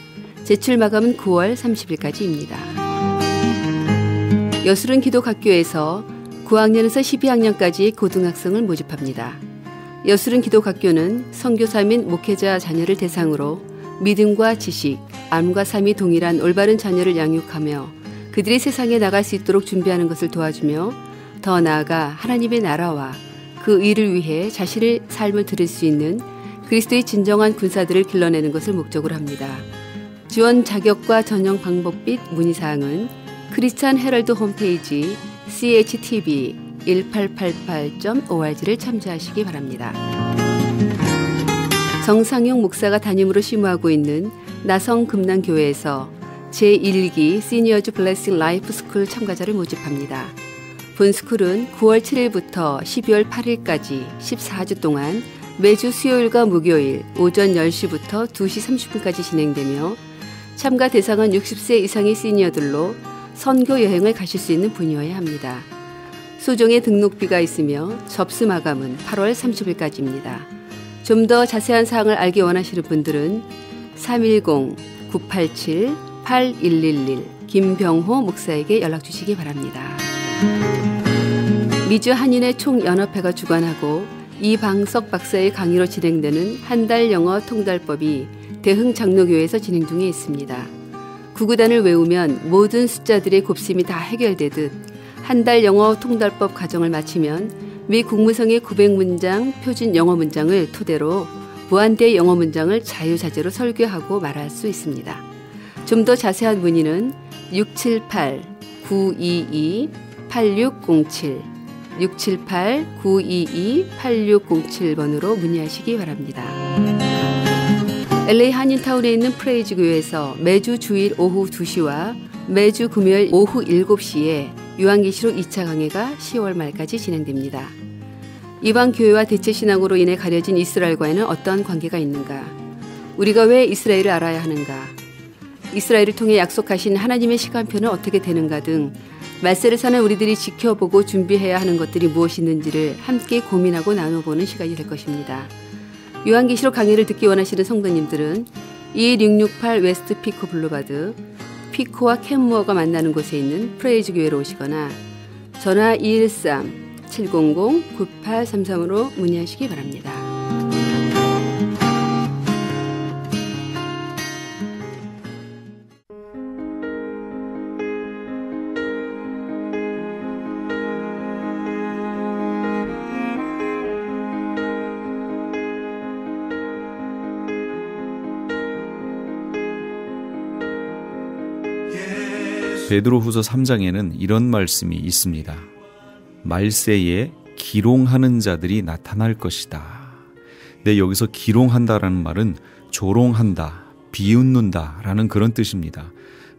제출 마감은 9월 30일까지입니다. 여술은 기독학교에서 9학년에서 12학년까지 고등학생을 모집합니다. 여술은 기독학교는 선교사 및 목회자 자녀를 대상으로 믿음과 지식, 암과 삶이 동일한 올바른 자녀를 양육하며 그들이 세상에 나갈 수 있도록 준비하는 것을 도와주며 더 나아가 하나님의 나라와 그 의를 위해 자신의 삶을 들일 수 있는 그리스도의 진정한 군사들을 길러내는 것을 목적으로 합니다. 지원 자격과 전형 방법 및 문의사항은 크리스찬 헤럴드 홈페이지chtb1888.org를 참조하시기 바랍니다. 정상용 목사가 담임으로 심우하고 있는 나성금난교회에서 제1기 시니어즈 블레싱 라이프 스쿨 참가자를 모집합니다. 본 스쿨은 9월 7일부터 12월 8일까지 14주 동안 매주 수요일과 목요일 오전 10시부터 2시 30분까지 진행되며 참가 대상은 60세 이상의 시니어들로 선교 여행을 가실 수 있는 분이어야 합니다. 수종에 등록비가 있으며 접수 마감은 8월 30일까지입니다. 좀 더 자세한 사항을 알기 원하시는 분들은 310-987-8111 김병호 목사에게 연락 주시기 바랍니다. 미주 한인의 총연합회가 주관하고 이방석 박사의 강의로 진행되는 한 달 영어 통달법이 대흥 장로교회에서 진행 중에 있습니다. 구구단을 외우면 모든 숫자들의 곱셈이 다 해결되듯 한 달 영어 통달법 과정을 마치면 미 국무성의 900문장 표준 영어 문장을 토대로 무한대의 영어 문장을 자유자재로 설교하고 말할 수 있습니다. 좀 더 자세한 문의는 678-922-8607 678-922-8607번으로 문의하시기 바랍니다. LA 한인타운에 있는 프레이즈 교회에서 매주 주일 오후 2시와 매주 금요일 오후 7시에 요한계시록 2차 강해가 10월 말까지 진행됩니다. 이방 교회와 대체 신앙으로 인해 가려진 이스라엘과는 어떤 관계가 있는가? 우리가 왜 이스라엘을 알아야 하는가? 이스라엘을 통해 약속하신 하나님의 시간표는 어떻게 되는가 등 말세를 사는 우리들이 지켜보고 준비해야 하는 것들이 무엇이 있는지를 함께 고민하고 나눠보는 시간이 될 것입니다. 요한계시록 강의를 듣기 원하시는 성도님들은 21668 웨스트 피코 블루바드 피코와 캔무어가 만나는 곳에 있는 프레이즈 교회로 오시거나 전화 213-700-9833으로 문의하시기 바랍니다. 베드로후서 3장에는 이런 말씀이 있습니다. 말세에 기롱하는 자들이 나타날 것이다. 네, 여기서 기롱한다라는 말은 조롱한다, 비웃는다 라는 그런 뜻입니다.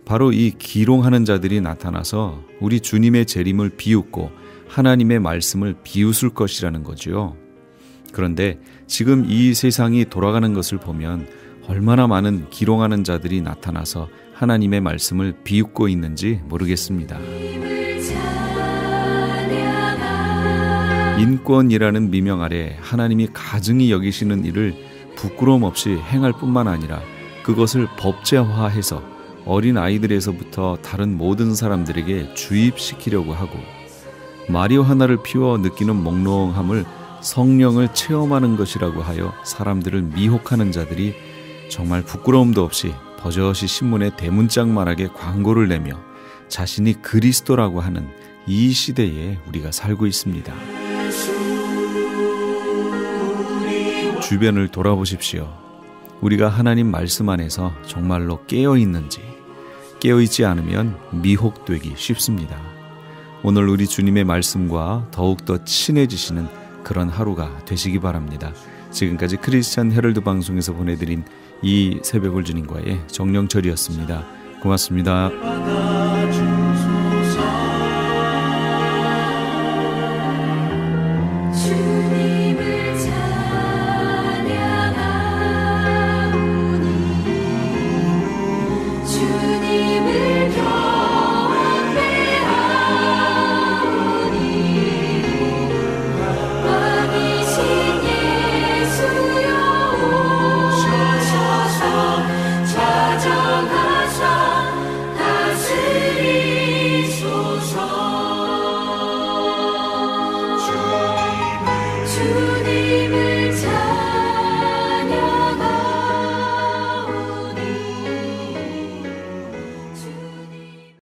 바로 이 기롱하는 자들이 나타나서 우리 주님의 재림을 비웃고 하나님의 말씀을 비웃을 것이라는 거죠. 그런데 지금 이 세상이 돌아가는 것을 보면 얼마나 많은 기롱하는 자들이 나타나서 하나님의 말씀을 비웃고 있는지 모르겠습니다. 인권이라는 미명 아래 하나님이 가증히 여기시는 일을 부끄러움 없이 행할 뿐만 아니라 그것을 법제화해서 어린 아이들에서부터 다른 모든 사람들에게 주입시키려고 하고 마리오 하나를 피워 느끼는 몽롱함을 성령을 체험하는 것이라고 하여 사람들을 미혹하는 자들이 정말 부끄러움도 없이 버젓이 신문에 대문짝만하게 광고를 내며 자신이 그리스도라고 하는 이 시대에 우리가 살고 있습니다. 주변을 돌아보십시오. 우리가 하나님 말씀 안에서 정말로 깨어있는지, 깨어있지 않으면 미혹되기 쉽습니다. 오늘 우리 주님의 말씀과 더욱더 친해지시는 그런 하루가 되시기 바랍니다. 지금까지 크리스찬 헤럴드 방송에서 보내드린 이 새벽을 주님과의 정령철이었습니다. 고맙습니다. 주님을